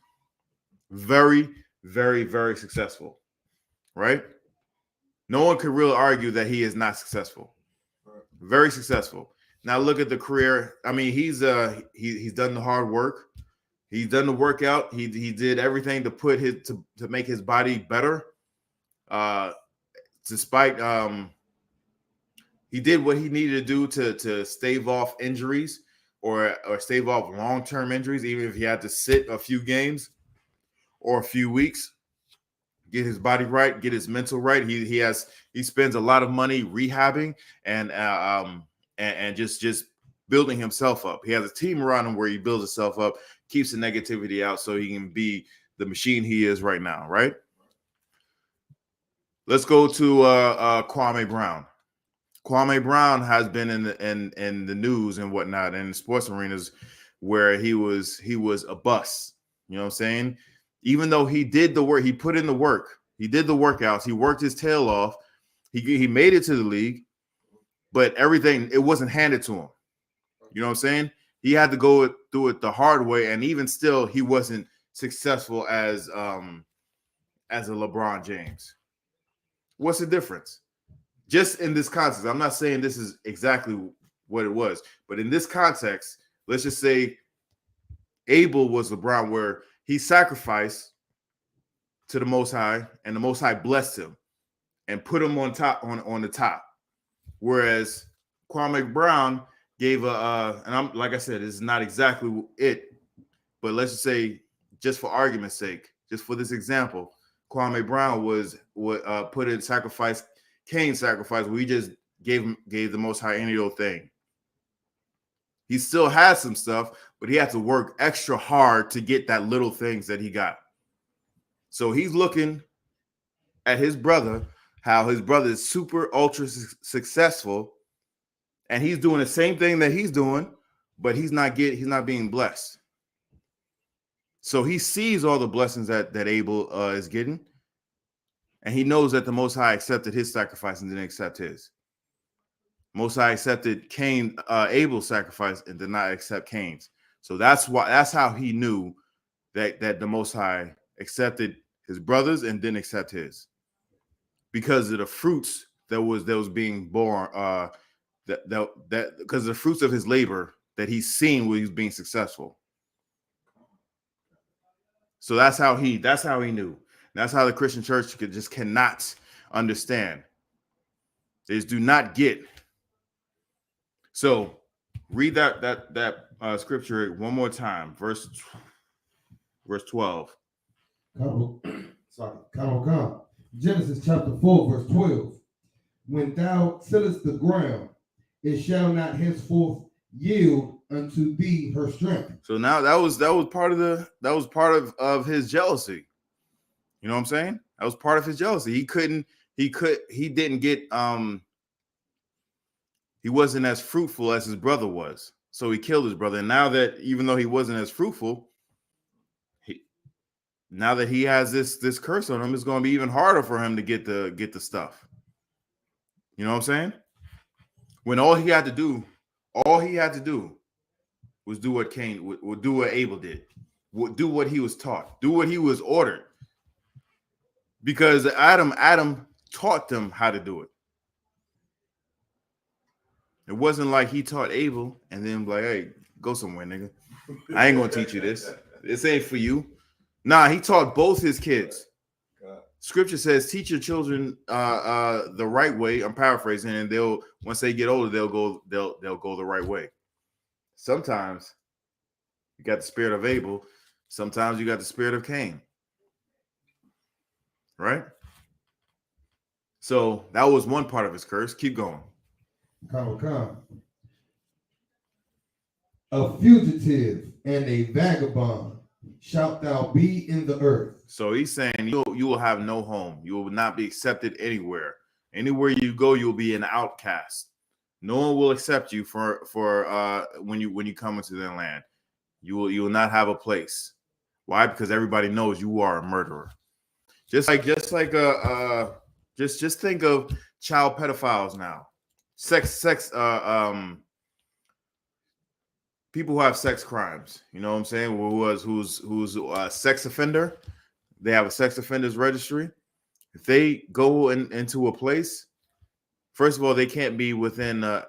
Very, very, very successful, right? No one could really argue that he is not successful. Very successful. Now look at the career. I mean, he's done the hard work. He's done the workout. He did everything to put to make his body better. Despite he did what he needed to do to stave off injuries or stave off long-term injuries, even if he had to sit a few games or a few weeks. Get his body right, get his mental right. He spends a lot of money rehabbing and just building himself up. He has a team around him where he builds himself up, keeps the negativity out so he can be the machine he is right now, right? Let's go to Kwame Brown. Kwame Brown has been in the news and whatnot in the sports arenas where he was a bust. You know what I'm saying? Even though he did the work, he put in the work, he did the workouts, he worked his tail off, he made it to the league, but everything, it wasn't handed to him. You know what I'm saying? He had to go through it the hard way, and even still, he wasn't successful as a LeBron James. What's the difference? Just in this context, I'm not saying this is exactly what it was, but in this context, let's just say Abel was LeBron, where he sacrificed to the Most High, and the Most High blessed him and put him on top on the top. Whereas Kwame Brown gave and I'm like I said, this is not exactly it, but let's just say, just for argument's sake, just for this example, Kwame Brown put in sacrifice, Cain's sacrifice, where he just gave the Most High any old thing. He still has some stuff, but he had to work extra hard to get that little things that he got. So he's looking at his brother, how his brother is super ultra successful, and he's doing the same thing that he's doing, but he's not being blessed. So he sees all the blessings that Abel is getting, and he knows that the Most High accepted his sacrifice and didn't accept his. Most High accepted Abel's sacrifice and did not accept Cain's. So that's how he knew that the Most High accepted his brothers and didn't accept his, because of the fruits that was being born. That because of the fruits of his labor that he's seen when he's being successful. So that's how he knew. That's how the Christian church cannot understand. They just do not get. So read that scripture one more time, verse 12. Genesis chapter 4, verse 12. When thou tillest the ground, it shall not henceforth yield unto thee her strength. So now that was part of his jealousy. You know what I'm saying? That was part of his jealousy. He didn't get he wasn't as fruitful as his brother was. So he killed his brother. And now that, even though he wasn't as fruitful, now that he has this curse on him, it's going to be even harder for him to get the stuff. You know what I'm saying? When all he had to do was do what do what Abel did, do what he was taught, do what he was ordered, because Adam taught them how to do it. It wasn't like he taught Abel and then like, hey, go somewhere, nigga. I ain't gonna teach you this. This ain't for you. Nah, he taught both his kids. Scripture says, teach your children the right way. I'm paraphrasing, and once they get older, they'll go the right way. Sometimes you got the spirit of Abel, sometimes you got the spirit of Cain. Right? So that was one part of his curse. Keep going. A fugitive and a vagabond shalt thou be in the earth. So he's saying you will have no home. You will not be accepted anywhere. Anywhere you go, you'll be an outcast. No one will accept you for when you come into their land. You will not have a place. Why? Because everybody knows you are a murderer. Just think of child pedophiles now. People who have sex crimes, you know what I'm saying? Who's a sex offender, They have a sex offenders registry. If they go into a place, first of all, they can't be within a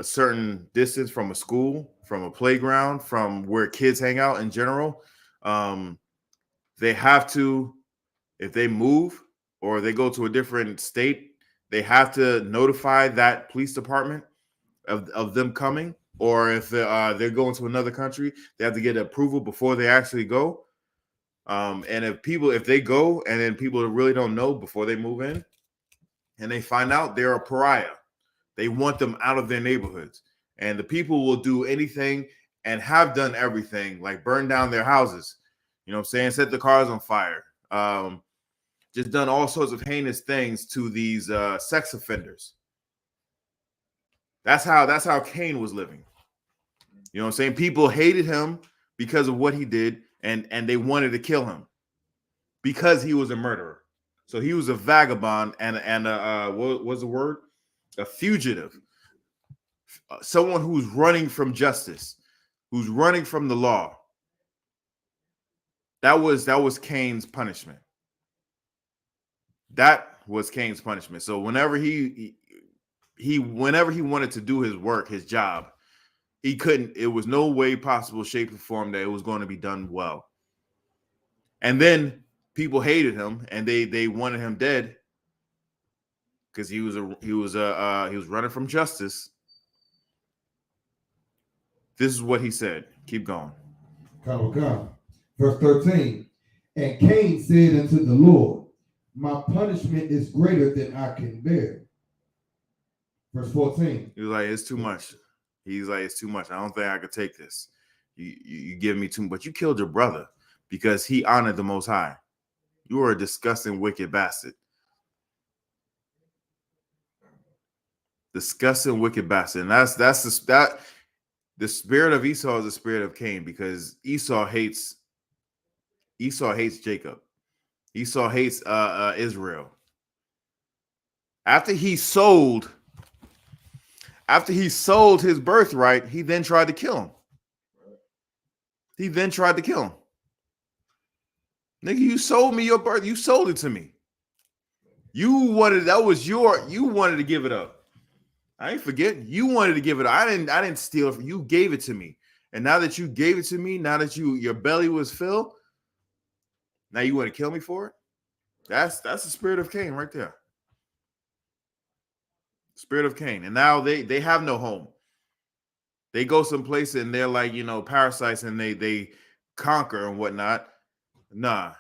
certain distance from a school, from a playground, from where kids hang out in general. They have to, if they move or they go to a different state, they have to notify that police department of them coming. Or if they're going to another country, they have to get approval before they actually go. And if they go and then people really don't know before they move in and they find out they're a pariah, they want them out of their neighborhoods. And the people will do anything and have done everything, like burn down their houses, you know what I'm saying? Set the cars on fire. Just done all sorts of heinous things to these sex offenders. That's how Cain was living. You know what I'm saying? People hated him because of what he did, and they wanted to kill him because he was a murderer. So he was a vagabond and what was the word? A fugitive. Someone who's running from justice, who's running from the law. That was Cain's punishment. That was Cain's punishment. So whenever he wanted to do his work, his job, he couldn't. It was no way possible, shape, or form that it was going to be done well. And then people hated him, and they wanted him dead because he was running from justice. This is what he said. Keep going. Come. Verse 13. And Cain said unto the Lord, my punishment is greater than I can bear. Verse 14. He was like, it's too much. He's like, it's too much. I don't think I could take this. You give me too much. But you killed your brother because he honored the Most High. You are a disgusting, wicked bastard. Disgusting, wicked bastard. And that's the spirit of Esau is the spirit of Cain, because Esau hates Jacob. Esau hates Israel. After he sold his birthright, he then tried to kill him. Nigga, you sold me your birth. You sold it to me. You wanted to give it up. I ain't forgetting. You wanted to give it up. I didn't steal it from you. You gave it to me. And now that you gave it to me, now that your belly was filled, now you want to kill me for it? That's the spirit of Cain right there. Spirit of Cain. And now they have no home. They go someplace and they're like, parasites, and they conquer and whatnot. Nah.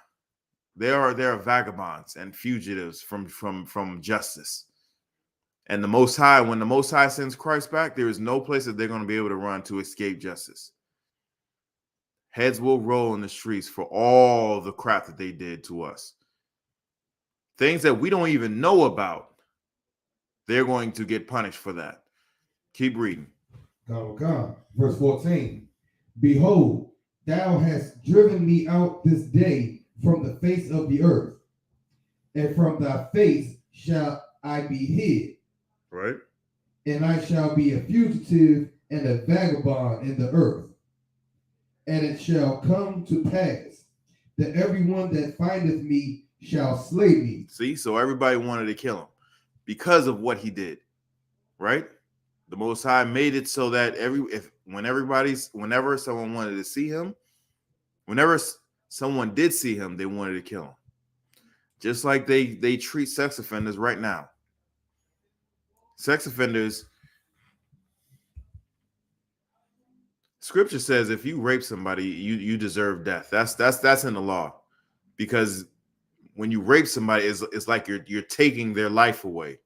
They are vagabonds and fugitives from justice. And the Most High, when the Most High sends Christ back, there is no place that they're going to be able to run to escape justice. Heads will roll in the streets for all the crap that they did to us. Things that we don't even know about. They're going to get punished for that. Keep reading. Come. Verse 14. Behold, thou hast driven me out this day from the face of the earth, and from thy face shall I be hid. Right. And I shall be a fugitive and a vagabond in the earth. And it shall come to pass that everyone that findeth me shall slay me. See, so everybody wanted to kill him because of what he did, right? The Most High made it so that whenever someone wanted to see him, whenever someone did see him, they wanted to kill him. Just like they treat sex offenders right now. Sex offenders, Scripture says if you rape somebody, you deserve death. That's in the law, because when you rape somebody, it's like you're taking their life away.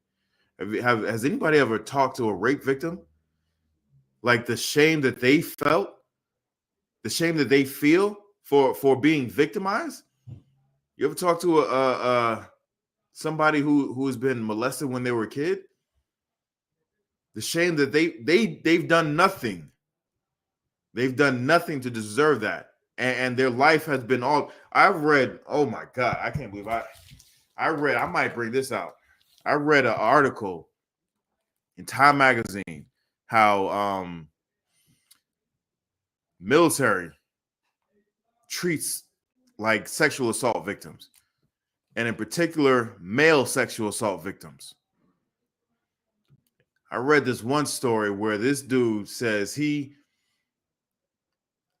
Has anybody ever talked to a rape victim? Like the shame that they felt, the shame that they feel for being victimized. You ever talk to somebody who has been molested when they were a kid? The shame that they've done nothing. They've done nothing to deserve that. And their life has been all. I've read, oh my God, I can't believe I might bring this out. I read an article in Time Magazine how military treats like sexual assault victims, and in particular, male sexual assault victims. I read this one story where this dude says he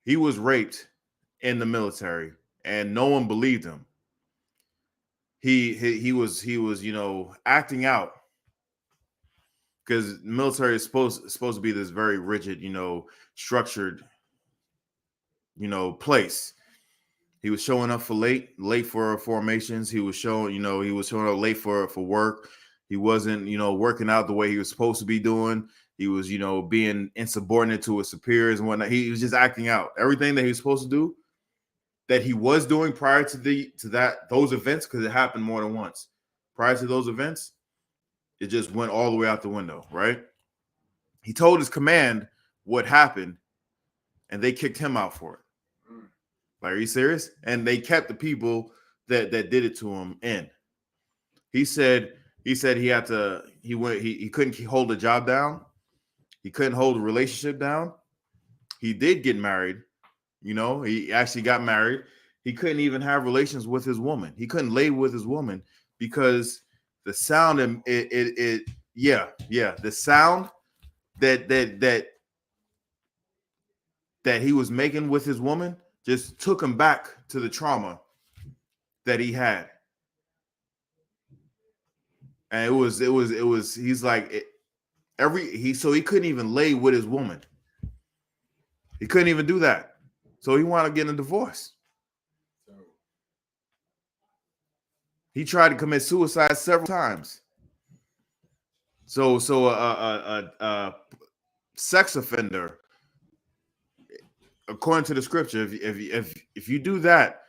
was raped in the military and no one believed him. He was acting out because military is supposed to be this very rigid, structured, place. He was showing up for late for formations. He was showing up late for work. He wasn't, working out the way he was supposed to be doing. He was, being insubordinate to his superiors and whatnot. He was just acting out everything that he was supposed to do, that he was doing prior to those events, because it happened more than once. Prior to those events, it just went all the way out the window, right? He told his command what happened, and they kicked him out for it. Like, are you serious? And they kept the people that did it to him in. He said he couldn't hold a job down. He couldn't hold a relationship down. He did get married. He actually got married. He couldn't even have relations with his woman. He couldn't lay with his woman because the sound the sound that he was making with his woman just took him back to the trauma that he had. And it was he's like so he couldn't even lay with his woman. He couldn't even do that. So he wanted to get a divorce. He tried to commit suicide several times. So a sex offender, according to the scripture, if you do that,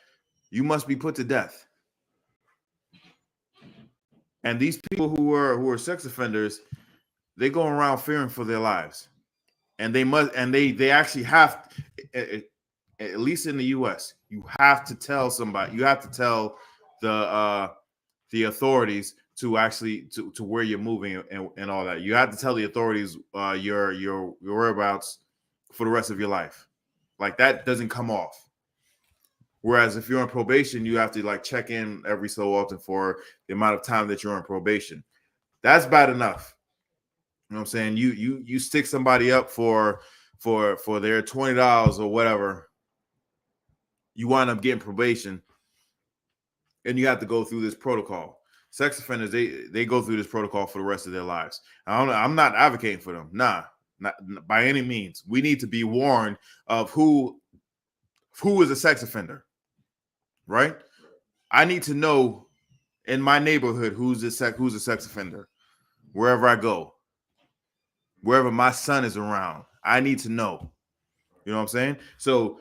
you must be put to death. And these people who are sex offenders, they go around fearing for their lives, and they actually have, at least in the U.S., you have to tell somebody. You have to tell the authorities to actually to where you're moving and all that. You have to tell the authorities your whereabouts for the rest of your life. Like, that doesn't come off. Whereas if you're on probation, you have to check in every so often for the amount of time that you're on probation. That's bad enough. You know what I'm saying? You stick somebody up for their $20 or whatever. You wind up getting probation, and you have to go through this protocol. Sex offenders, they go through this protocol for the rest of their lives. I'm not advocating for them. Nah, not by any means. We need to be warned of who is a sex offender, right? I need to know in my neighborhood who's a sex offender. Wherever I go, wherever my son is around, I need to know. You know what I'm saying? So,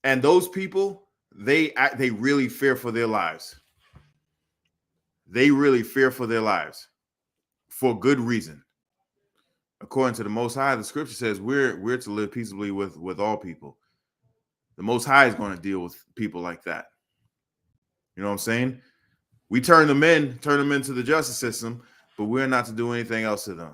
and those people, they really fear for their lives. They really fear for their lives for good reason. According to the Most High, the scripture says we're to live peaceably with all people. The Most High is going to deal with people like that. You know what I'm saying? We turn them into the justice system, but we're not to do anything else to them.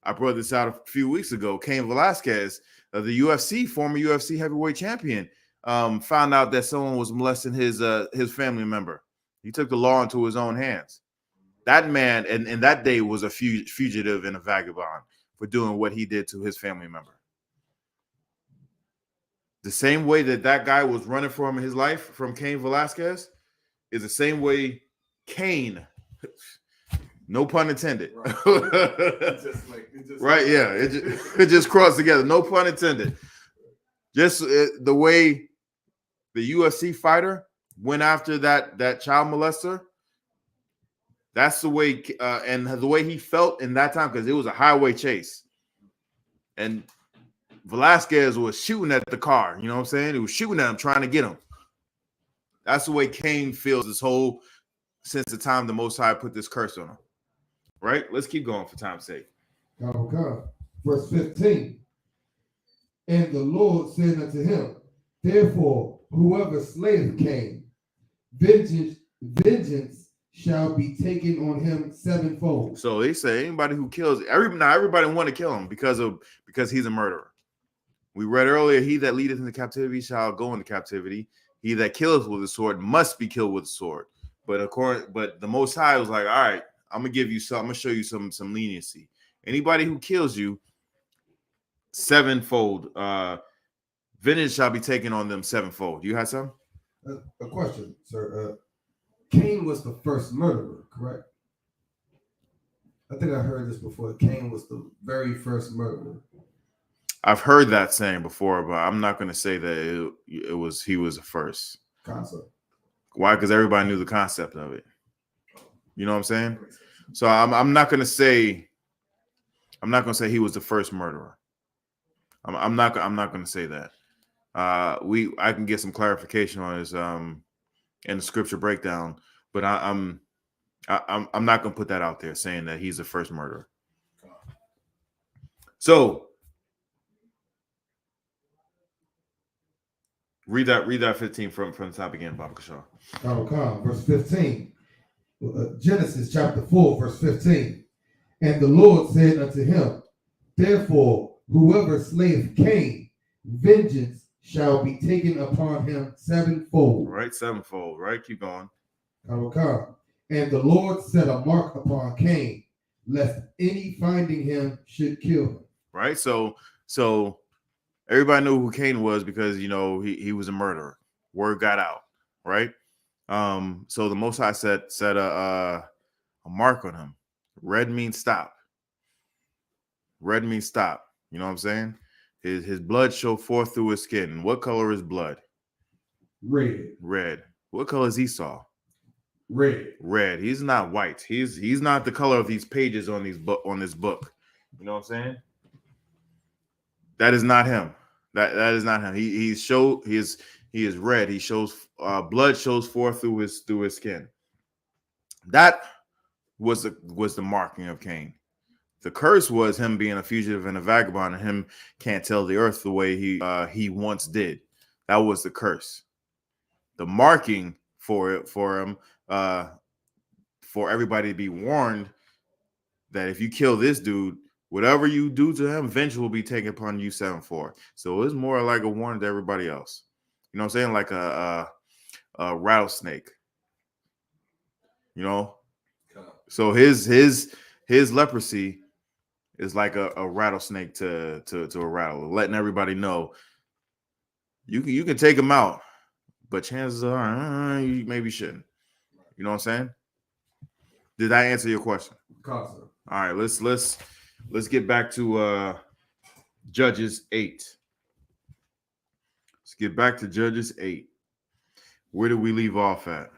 I brought this out a few weeks ago. Cain Velasquez, the former UFC heavyweight champion, found out that someone was molesting his family member. He took the law into his own hands. That man, and that day, was a fugitive and a vagabond for doing what he did to his family member. The same way that guy was running for his life from Cain Velasquez is the same way Cain, no pun intended. Right, right, yeah, it just crossed together. No pun intended. Just the way the UFC fighter went after that child molester. That's the way, and the way he felt in that time, because it was a highway chase, and Velasquez was shooting at the car. You know what I'm saying? He was shooting at him, trying to get him. That's the way Cain feels since the time the Most High put this curse on him. Right? Let's keep going for time's sake. Okay. Verse 15. And the Lord said unto him, therefore, whoever slayeth Cain, vengeance shall be taken on him sevenfold. So they say anybody who kills everybody want to kill him because he's a murderer. We read earlier, he that leadeth into captivity shall go into captivity. he that kills with a sword must be killed with a sword. But the Most High was like, all right, I'm gonna give you some. I'm gonna show you some leniency. Anybody who kills you, sevenfold. Vengeance shall be taken on them sevenfold. You had some? A question, sir. Cain was the first murderer, correct? I think I heard this before. Cain was the very first murderer. I've heard that saying before, but I'm not going to say that he was the first. Concept. Why? Because everybody knew the concept of it. You know what I'm saying? So I'm not going to say he was the first murderer. I'm not going to say that. I can get some clarification on this in the scripture breakdown, but I'm not going to put that out there saying that he's the first murderer. So read that 15 from the top again, Baba Kashar. Verse 15. Genesis chapter 4, verse 15. And the Lord said unto him, therefore, whoever slayeth Cain, vengeance shall be taken upon him sevenfold. Right, sevenfold. Right, keep going. And the Lord set a mark upon Cain, lest any finding him should kill him. Right, so everybody knew who Cain was because he was a murderer. Word got out, right? So the Most High set a mark on him. Red means stop. Red means stop. You know what I'm saying? His blood showed forth through his skin. What color is blood? Red. Red. What color is Esau? Red. Red. He's not white. He's not the color of these pages on this book. You know what I'm saying? That is not him. That is not him. He is red. He shows blood shows forth through his skin. That was the marking of Cain. The curse was him being a fugitive and a vagabond, and him can't tell the earth the way he once did. That was the curse. The marking for him, for everybody to be warned that if you kill this dude, whatever you do to him, vengeance will be taken upon you sevenfold. So it's more like a warning to everybody else. You know what I'm saying? Like a rattlesnake. You know? So his leprosy is like a rattlesnake to a rattle, letting everybody know you can take him out, but chances are you maybe shouldn't. You know what I'm saying? Did I answer your question? All right, let's get back to Judges 8. Let's get back to Judges 8. Where did we leave off at?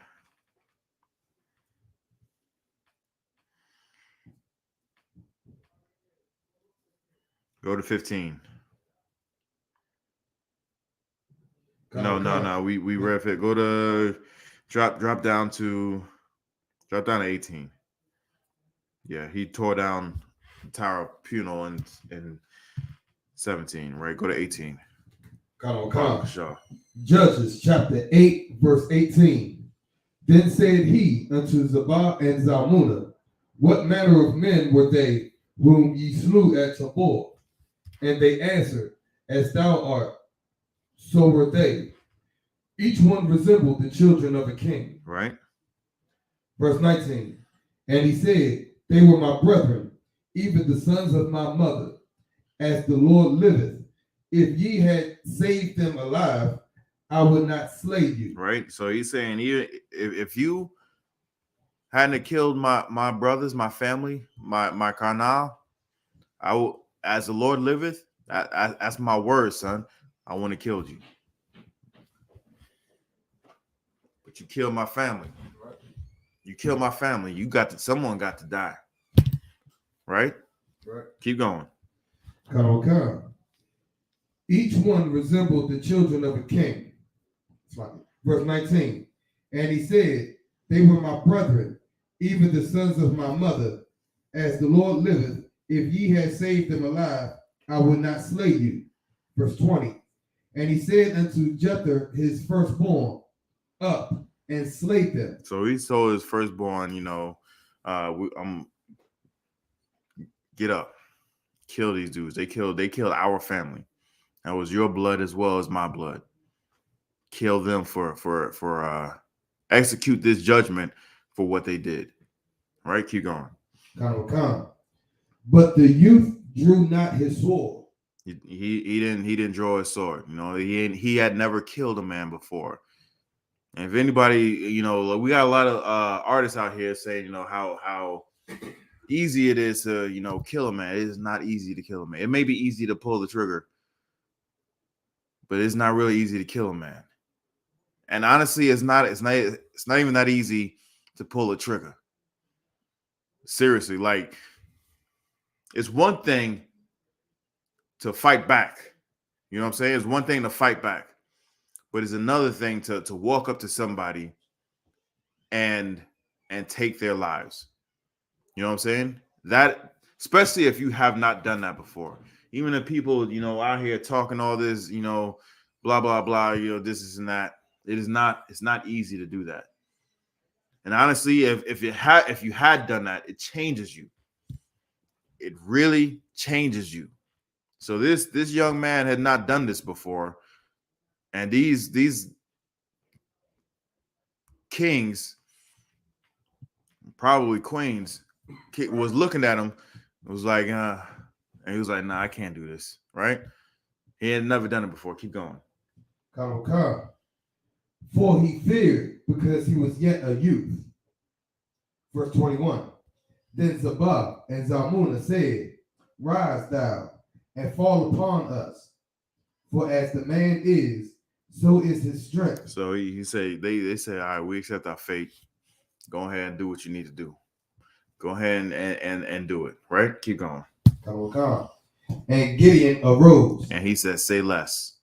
Go to 15. No. We read it. Go to drop down to 18. Yeah, he tore down the Tower of Puno in 17. Right, go to 18. Sure. Judges chapter 8, verse 18. Then said he unto Zabah and Zalmunna, what manner of men were they whom ye slew at Tabor? And they answered, as thou art, so were they. Each one resembled the children of a king. Right. Verse 19. And he said, they were my brethren, even the sons of my mother. As the Lord liveth, if ye had saved them alive, I would not slay you. Right. So he's saying, even if you hadn't killed my brothers, my family, my carnal, I will. As the Lord liveth, that's my word, son. I want to kill you. But you killed my family. You killed my family. Someone got to die. Right? Right. Keep going. Come. Each one resembled the children of a king. Verse 19. And he said, they were my brethren, even the sons of my mother. As the Lord liveth, if ye had saved them alive, I would not slay you. Verse 20. And he said unto Jether, his firstborn, up and slay them. So he told his firstborn, get up, kill these dudes. They killed our family. That was your blood as well as my blood. kill them for execute this judgment for what they did. Right? Keep going. But the youth drew not his sword. He didn't draw his sword. You know, he had never killed a man before. And if anybody, you know, we got a lot of artists out here saying, you know, how easy it is to, you know, kill a man. It is not easy to kill a man. It may be easy to pull the trigger, but it's not really easy to kill a man. And honestly, it's not even that easy to pull a trigger. Seriously, like, it's one thing to fight back. You know what I'm saying? It's one thing to fight back, but it's another thing to walk up to somebody and take their lives. You know what I'm saying? That, especially if you have not done that before. Even if people, you know, out here talking all this, you know, blah, blah, blah, you know, this and that. It's not easy to do that. And honestly, if you had done that, it changes you. It really changes you. So this young man had not done this before. And these kings, probably queens, was looking at him. It was like, and he was like, nah, I can't do this, right? He had never done it before. Keep going. For he feared because he was yet a youth. Verse 21. Then Zabah and Zalmunna said, rise thou, and fall upon us. For as the man is, so is his strength. So he said, they said, all right, we accept our fate. Go ahead and do what you need to do. Go ahead and do it, right? Keep going. And Gideon arose. And he said, say less.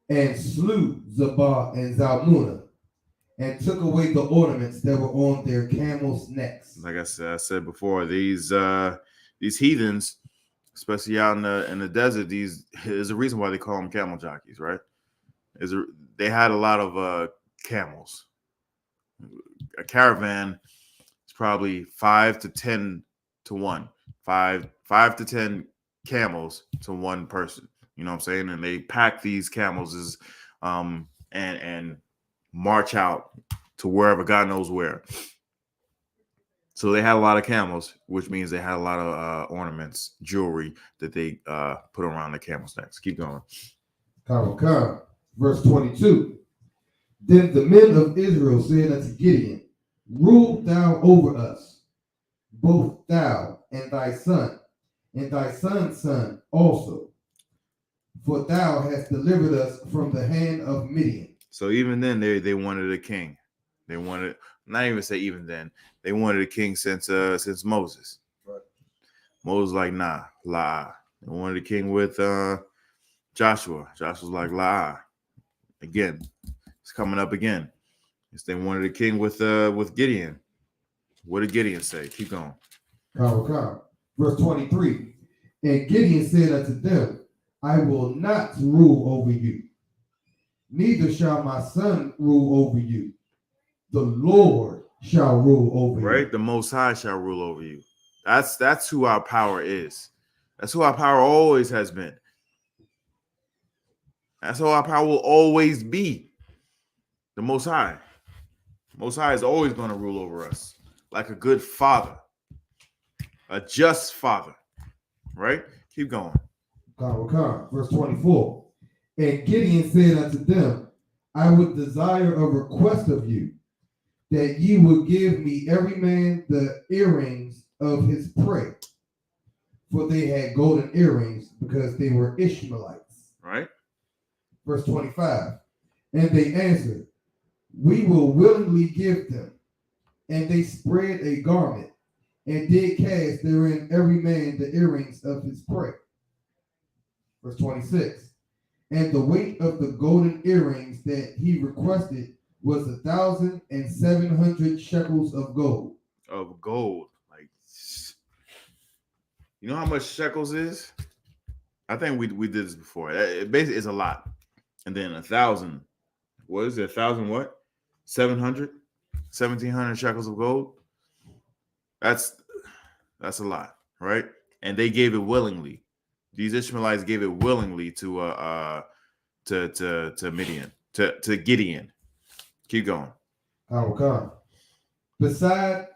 And slew Zabah and Zalmunna, and took away the ornaments that were on their camels' necks. Like I said before, these heathens, especially out in the desert, there's a reason why they call them camel jockeys, right? They had a lot of camels. A caravan is probably 5 to 10 to 1. 5 to 10 camels to one person. You know what I'm saying? And they pack these camels and march out to wherever, God knows where. So they had a lot of camels, which means they had a lot of ornaments, jewelry that they put around the camels' necks. Keep going. Verse 22. Then the men of Israel said unto Gideon, rule thou over us, both thou and thy son, and thy son's son also. For thou hast delivered us from the hand of Midian. So even then, they wanted a king. They wanted, not even say even then, they wanted a king since Moses. Right. Moses like, nah, la. They wanted a king with Joshua. Joshua's like, la. Again, it's coming up again. They wanted a king with Gideon. What did Gideon say? Keep going. Verse 23. And Gideon said unto them, I will not rule over you, neither shall my son rule over you. The Lord shall rule over you. Right? The Most High shall rule over you. That's who our power is. That's who our power always has been. That's who our power will always be. The Most High. Most High is always going to rule over us like a good father, a just father. Right? Keep going. Verse 24. And Gideon said unto them, I would desire a request of you, that ye would give me every man the earrings of his prey. For they had golden earrings, because they were Ishmaelites. Right. Verse 25. And they answered, we will willingly give them. And they spread a garment, and did cast therein every man the earrings of his prey. Verse 26. And the weight of the golden earrings that he requested was 1,700 shekels of gold. Of gold. Like, you know how much shekels is? I think we did this before. It basically is a lot. And then 1,000. What is it? 1,000 what? 700? 1,700 shekels of gold? That's a lot, right? And they gave it willingly. These Ishmaelites gave it willingly to Midian, to Gideon. Keep going. Okay. Beside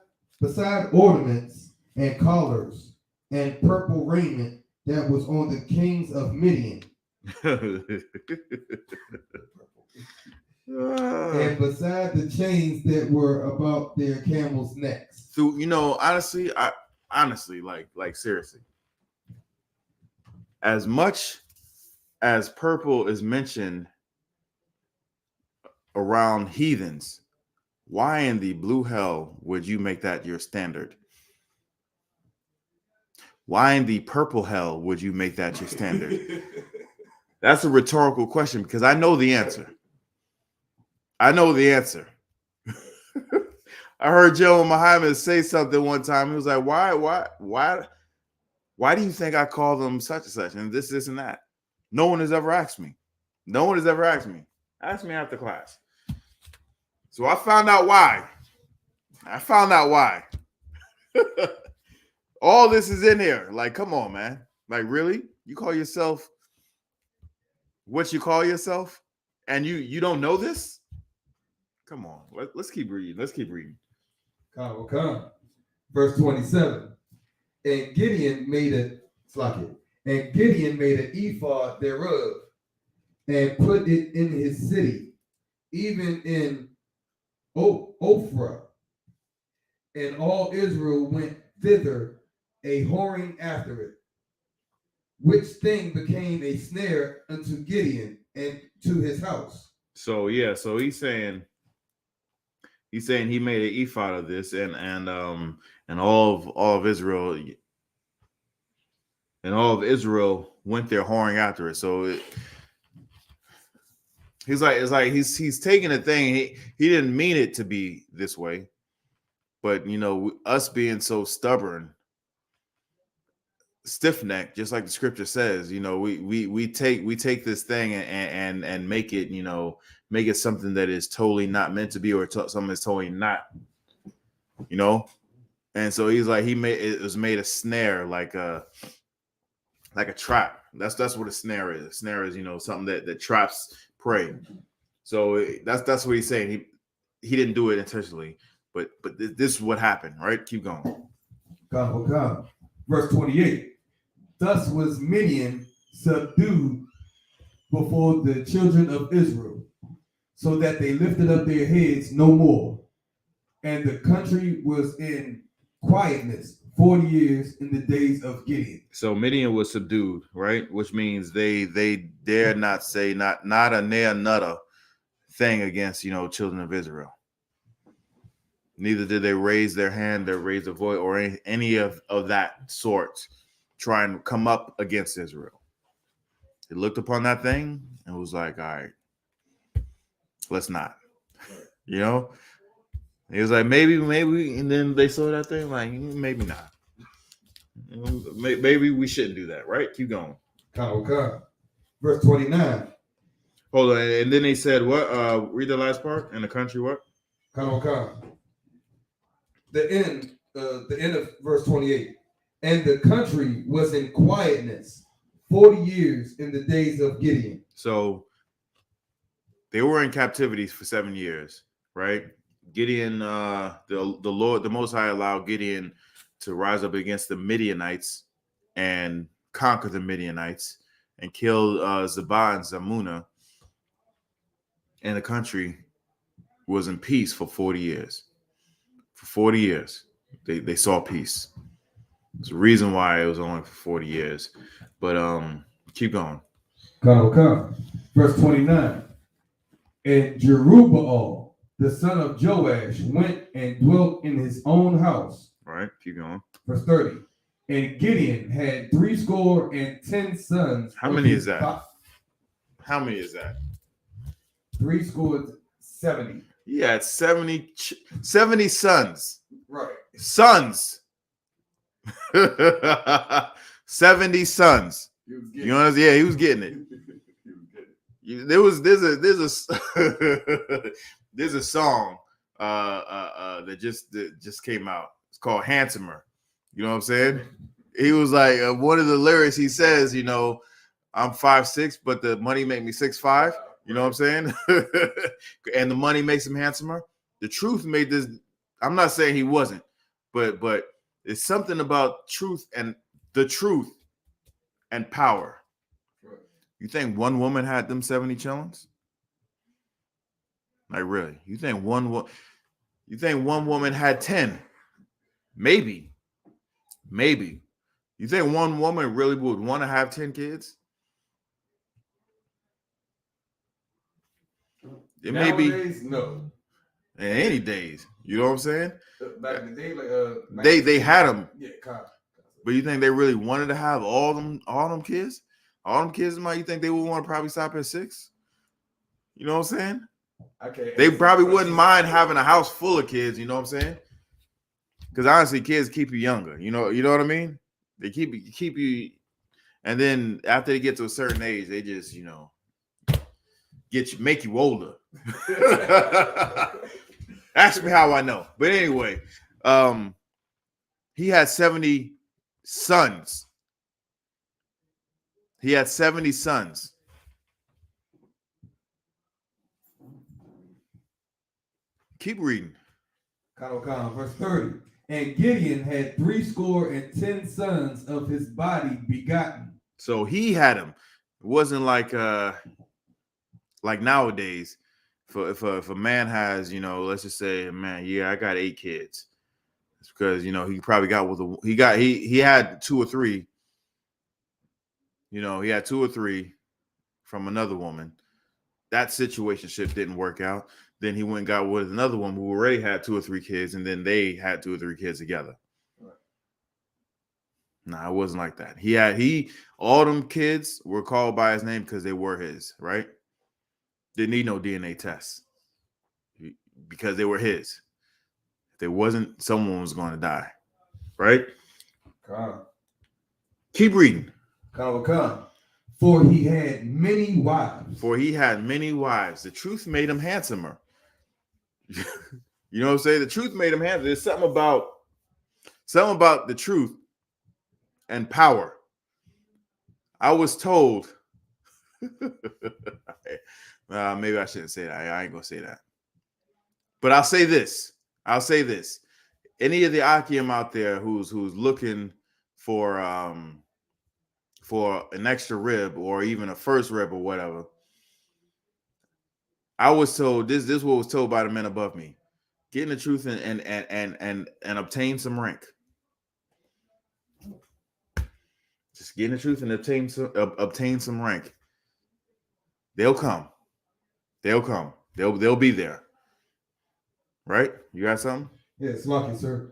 ornaments and collars and purple raiment that was on the kings of Midian, and beside the chains that were about their camels' necks. So honestly, like seriously, as much as purple is mentioned around heathens, why in the blue hell would you make that your standard? Why in the purple hell would you make that your standard? That's a rhetorical question because I know the answer. I know the answer. I heard Joe Muhammad say something one time. He was like, why do you think I call them such and such and this and that? No one has ever asked me. No one has ever asked me. Ask me after class. So I found out why. All this is in here. Like, come on, man. Like, really? You call yourself what you call yourself? And you don't know this? Come on. Let's keep reading. Come. Verse 27. And Gideon made an ephod thereof, and put it in his city, even in Ophrah. And all Israel went thither, a whoring after it, which thing became a snare unto Gideon and to his house. So he's saying he made an ephod of this, and all of Israel went there whoring after it. So he's taking a thing. He didn't mean it to be this way, but us being so stubborn, stiff-necked, just like the scripture says, we take this thing and make it something that is totally not meant to be, or something that's totally not, and so he's like, it was made a snare, like a trap. That's what a snare is. A snare is something that traps prey. So that's what he's saying. He didn't do it intentionally, but this is what happened, right? Keep going. Come. Verse 28. Thus was Midian subdued before the children of Israel, so that they lifted up their heads no more. And the country was in quietness 40 years in the days of Gideon. So Midian was subdued, right? Which means they dare not say not a near nutter thing against children of Israel. Neither did they raise their hand or raise a voice or any of that sort, trying to come up against Israel. They looked upon that thing and was like, all right, let's not. He was like, maybe, and then they saw that thing like, maybe not. Maybe we shouldn't do that, right? Keep going. Come. Verse 29. Hold on, and then they said what? Read the last part. And the country what? Come. The end of verse 28. And the country was in quietness 40 years in the days of Gideon. So they were in captivity for 7 years, right? Gideon, the Lord, the Most High, allowed Gideon to rise up against the Midianites and conquer the Midianites and kill Zebah and Zalmunna. And the country was in peace for 40 years. For 40 years, they saw peace. There's a reason why it was only for 40 years. But keep going. Come. Verse 29. And Jerubbaal, the son of Joash, went and dwelt in his own house. Right, keep going. Verse 30. And Gideon had 70 sons. How many is that? 70. He had 70 sons. Right. Sons. 70 sons. You know, yeah, he was getting it. There's a song that just came out. It's called Handsomer. You know what I'm saying? He was like, one of the lyrics he says, I'm 5'6", but the money make me 6'5". You know what I'm saying? And the money makes him handsomer. The truth made this. I'm not saying he wasn't, but it's something about truth and the truth and power. You think one woman had them 70 chillings? Like really? You think one woman had 10? Maybe. You think one woman really would want to have 10 kids? It Nowadays, may be no. in any days. You know what I'm saying? Back in the day, They had them. Yeah, But you think they really wanted to have all them kids? All them kids, you think they would want to probably stop at 6? You know what I'm saying? They probably wouldn't mind having a house full of kids, you know what I'm saying? Because honestly, kids keep you younger. You know what I mean? They keep you, and then after they get to a certain age, they just, make you older. Ask me how I know. But anyway, he had 70 sons. Keep reading. Verse 30. And Gideon had 70 sons of his body begotten. So he had them. It wasn't like nowadays. If a man has, let's just say, man, I got 8 kids. It's because he probably got he had 2 or 3. He had 2 or 3 from another woman. That situationship didn't work out. Then he went and got with another woman who already had 2 or 3 kids, and then they had 2 or 3 kids together. Right. Nah, it wasn't like that. All them kids were called by his name because they were his, right? Didn't need no DNA tests because they were his. If there wasn't, someone was going to die, right? Keep reading. For he had many wives. The truth made him handsomer. You know what I'm saying? The truth made him handsomer. There's something about the truth and power. I was told. Maybe I shouldn't say that. I ain't gonna say that. But I'll say this. Any of the Akim out there who's looking for an extra rib or even a first rib or whatever, I was told this is what was told by the men above me. Get in the truth and obtain some rank. Just get in the truth and obtain some rank. They'll come. They'll be there. Right? You got something? Yes, lucky, sir.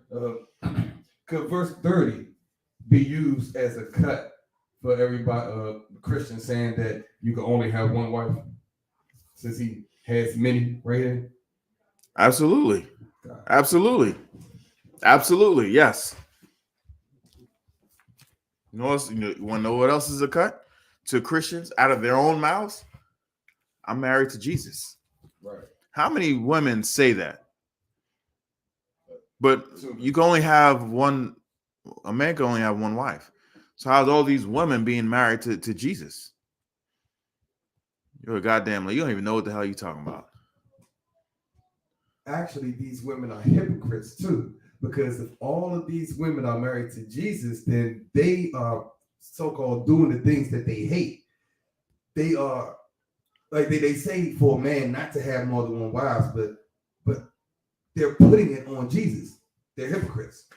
Could verse 30 be used as a cut for everybody, Christian saying that you can only have one wife, since he has many right here? Absolutely. Yes. You want to know what else is a cut to Christians out of their own mouths? I'm married to Jesus. Right. How many women say that? But you can only have one. A man can only have one wife. So how's all these women being married to Jesus? You're a goddamn. You don't even know what the hell you're talking about. Actually, these women are hypocrites too, because if all of these women are married to Jesus, then they are so-called doing the things that they hate. They are like they say for a man not to have more than one wife, but they're putting it on Jesus. They're hypocrites.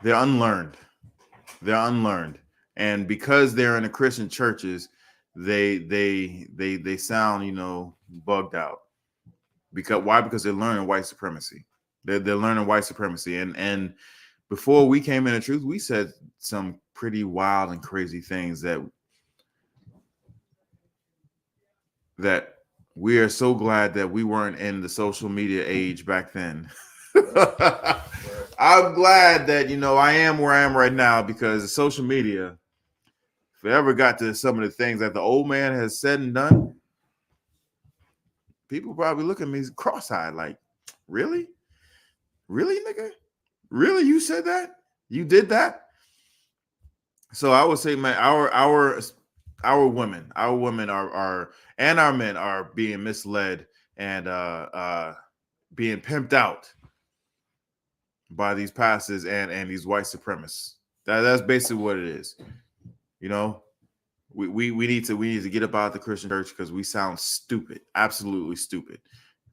They're unlearned. And because they're in the Christian churches, they sound, bugged out. Why? Because they're learning white supremacy. They're learning white supremacy. And before we came into truth, we said some pretty wild and crazy things that we are so glad that we weren't in the social media age back then. I'm glad that, I am where I am right now, because social media, if I ever got to some of the things that the old man has said and done, people probably look at me cross-eyed like, really? Really, nigga? Really? You said that? You did that? So I would say, man, our women are and our men are being misled and being pimped out by these pastors and these white supremacists. That's basically what it is. You know, we need to get up out of the Christian church because we sound stupid, absolutely stupid,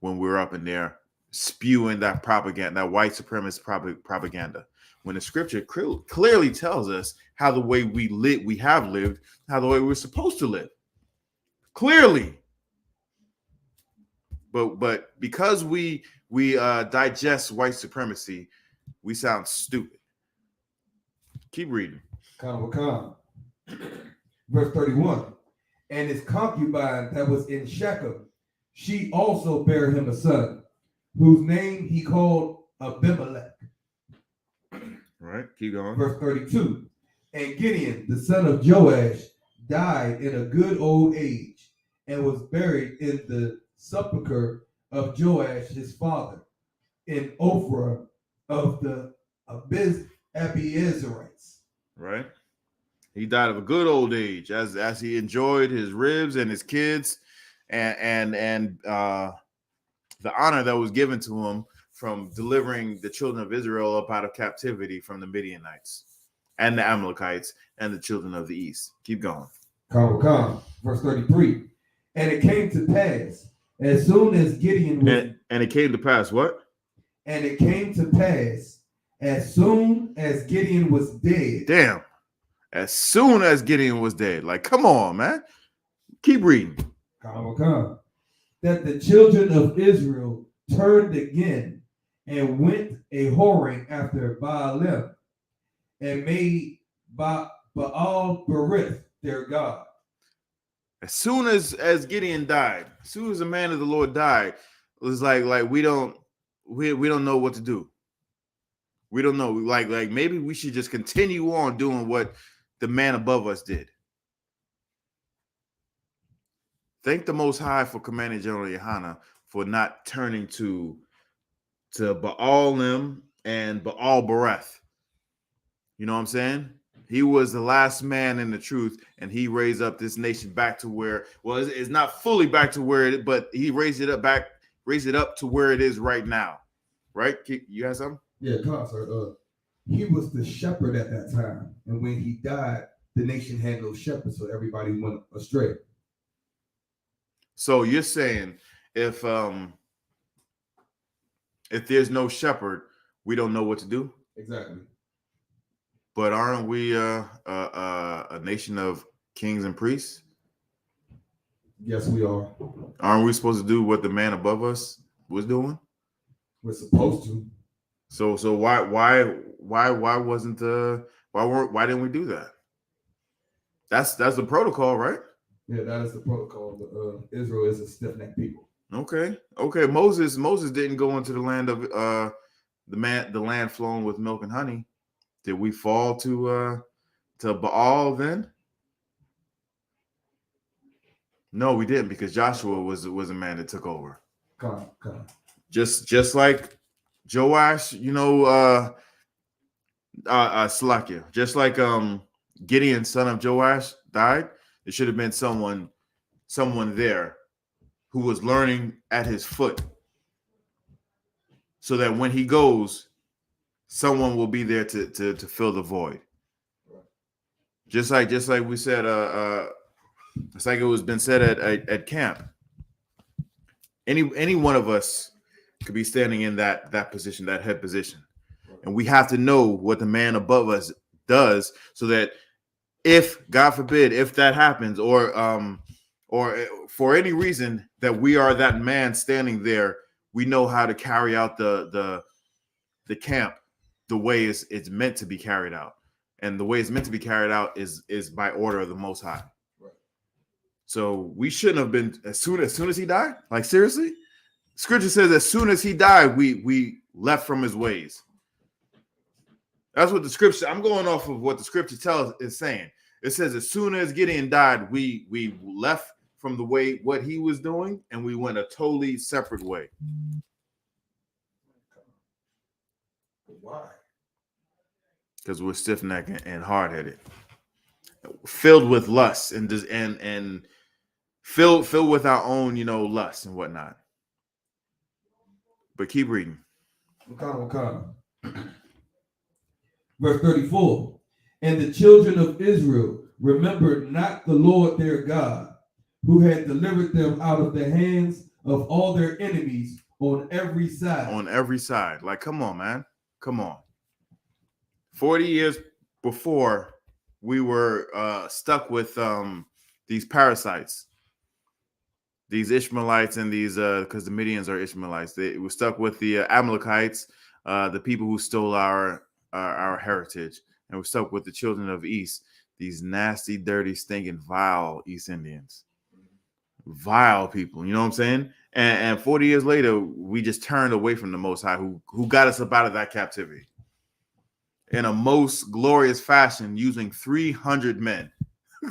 when we're up in there spewing that propaganda, that white supremacist propaganda. When the scripture clearly tells us how the way we have lived, how the way we're supposed to live, clearly. But because we digest white supremacy, we sound stupid. Keep reading. Verse 31. And his concubine that was in Shechem, she also bare him a son, whose name he called Abimelech. Right, keep going. Verse 32. And Gideon, the son of Joash, died in a good old age, and was buried in the sepulchre of Joash his father, in Ophrah of the Abiezrites. Right. He died of a good old age as he enjoyed his ribs and his kids and the honor that was given to him from delivering the children of Israel up out of captivity from the Midianites and the Amalekites and the children of the east. Keep going. Verse 33. And it came to pass as soon as Gideon was and it came to pass what? And it came to pass as soon as Gideon was dead. Damn. As soon as Gideon was dead. Like, come on, man. Keep reading. That the children of Israel turned again and went a whoring after Baalim and made Baal Berith their god. As soon as Gideon died, as soon as the man of the Lord died, it was like we don't know what to do. We don't know. Like maybe we should just continue on doing what the man above us did. Thank the Most High for Commanding General Yahanna for not turning to Baalim and Baal Bereth. You know what I'm saying? He was the last man in the truth, and he raised up this nation back to where, well, it's not fully back to where it, but he raised it up to where it is right now. Right? You have something? Yeah, sir. He was the shepherd at that time, and when he died, the nation had no shepherd, so everybody went astray. So you're saying if there's no shepherd, we don't know what to do? Exactly. But aren't we a nation of kings and priests? Yes, we are. Aren't we supposed to do what the man above us was doing? We're supposed to. So why didn't we do that? That's the protocol, right? Yeah, that is the protocol. Israel is a stiff-necked people. Okay. Moses didn't go into the land of the land flowing with milk and honey. Did we fall to Baal then? No, we didn't, because Joshua was a man that took over. Come on. Just like Joash, Slakia. Just like Gideon, son of Joash, died. There should have been someone there who was learning at his foot, so that when he goes, someone will be there to fill the void. Just like we said, it's like it was been said at camp. Any one of us could be standing in that position, that head position, and we have to know what the man above us does, so that if, God forbid, if that happens, or for any reason that we are that man standing there, we know how to carry out the camp the way it's meant to be carried out. And the way it's meant to be carried out is by order of the Most High. Right. So we shouldn't have been as soon as he died. Like, seriously, Scripture says as soon as he died, we left from his ways. That's what the Scripture. I'm going off of what the Scripture is saying. It says as soon as Gideon died, we left from the way what he was doing, and we went a totally separate way. Why? Because we're stiff-necked and hard-headed. filled with lust and filled with our own, lust and whatnot. But keep reading. Okay. Verse 34. And the children of Israel remembered not the Lord their God, who had delivered them out of the hands of all their enemies on every side. On every side. Like, come on, man. Come on. 40 years before, we were stuck with these parasites, these Ishmaelites, and these, because the Midians are Ishmaelites. They were stuck with the Amalekites, the people who stole our heritage. And we're stuck with the children of East, these nasty, dirty, stinking, vile East Indians. Vile people, you know what I'm saying? And 40 years later, we just turned away from the Most High, who got us up out of that captivity in a most glorious fashion, using 300 men.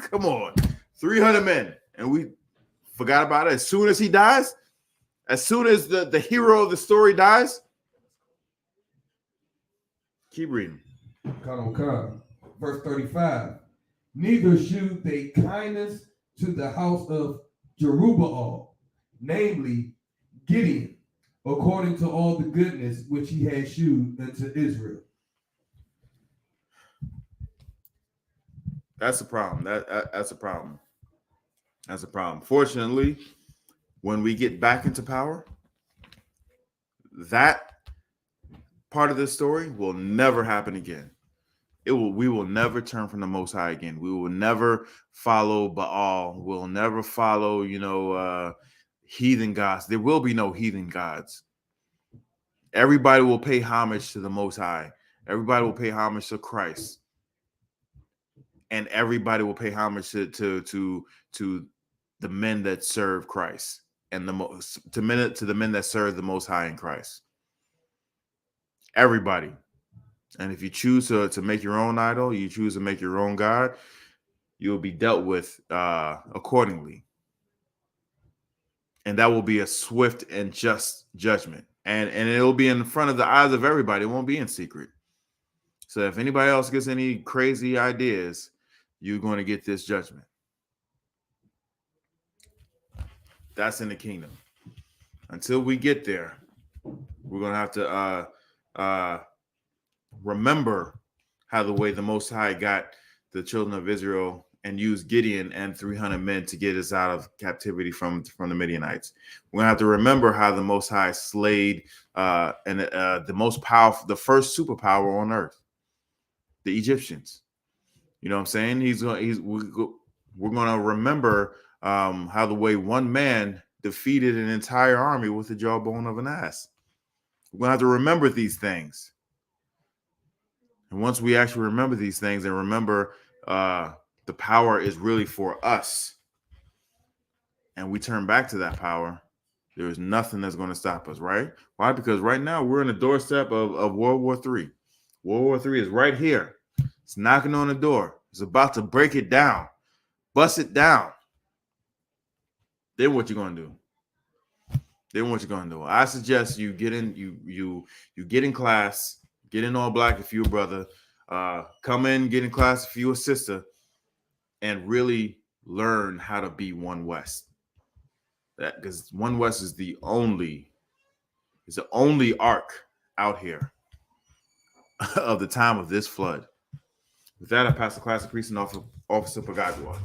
Come on, 300 men. And we forgot about it. As soon as he dies, as soon as the hero of the story dies, keep reading. Come. Verse 35. Neither shewed they kindness to the house of Jerubbaal, namely Gideon, according to all the goodness which he had shewed unto Israel. That's a problem. That's a problem. That's a problem. Fortunately, when we get back into power, that part of the story will never happen again. We will never turn from the Most High again. We will never follow Baal. We'll never follow, heathen gods. There will be no heathen gods. Everybody will pay homage to the Most High. Everybody will pay homage to Christ. And everybody will pay homage to the men that serve Christ, and to the men that serve the Most High in Christ. Everybody. And if you choose to make your own idol, you choose to make your own God, you'll be dealt with accordingly. And that will be a swift and just judgment. And it'll be in front of the eyes of everybody. It won't be in secret. So if anybody else gets any crazy ideas, you're going to get this judgment. That's in the kingdom. Until we get there, we're going to have to remember how the way the Most High got the children of Israel and used Gideon and 300 men to get us out of captivity from the Midianites. We're going to have to remember how the Most High slayed the most powerful, the first superpower on earth, the Egyptians. You know what I'm saying? We're going to remember how the way one man defeated an entire army with the jawbone of an ass. We're going to have to remember these things. And once we actually remember these things and remember the power is really for us, and we turn back to that power, there's nothing that's going to stop us, right? Why? Because right now we're on the doorstep of World War III. World War III is right here. It's knocking on the door. It's about to break it down, bust it down. Then what you going to do? I suggest you get in, you get in class, get in all black if you're a brother, come in, get in class if you're a sister, and really learn how to be One West. Because One West is the only ark out here of the time of this flood. With that, I pass the class of priest and officer Pagagua.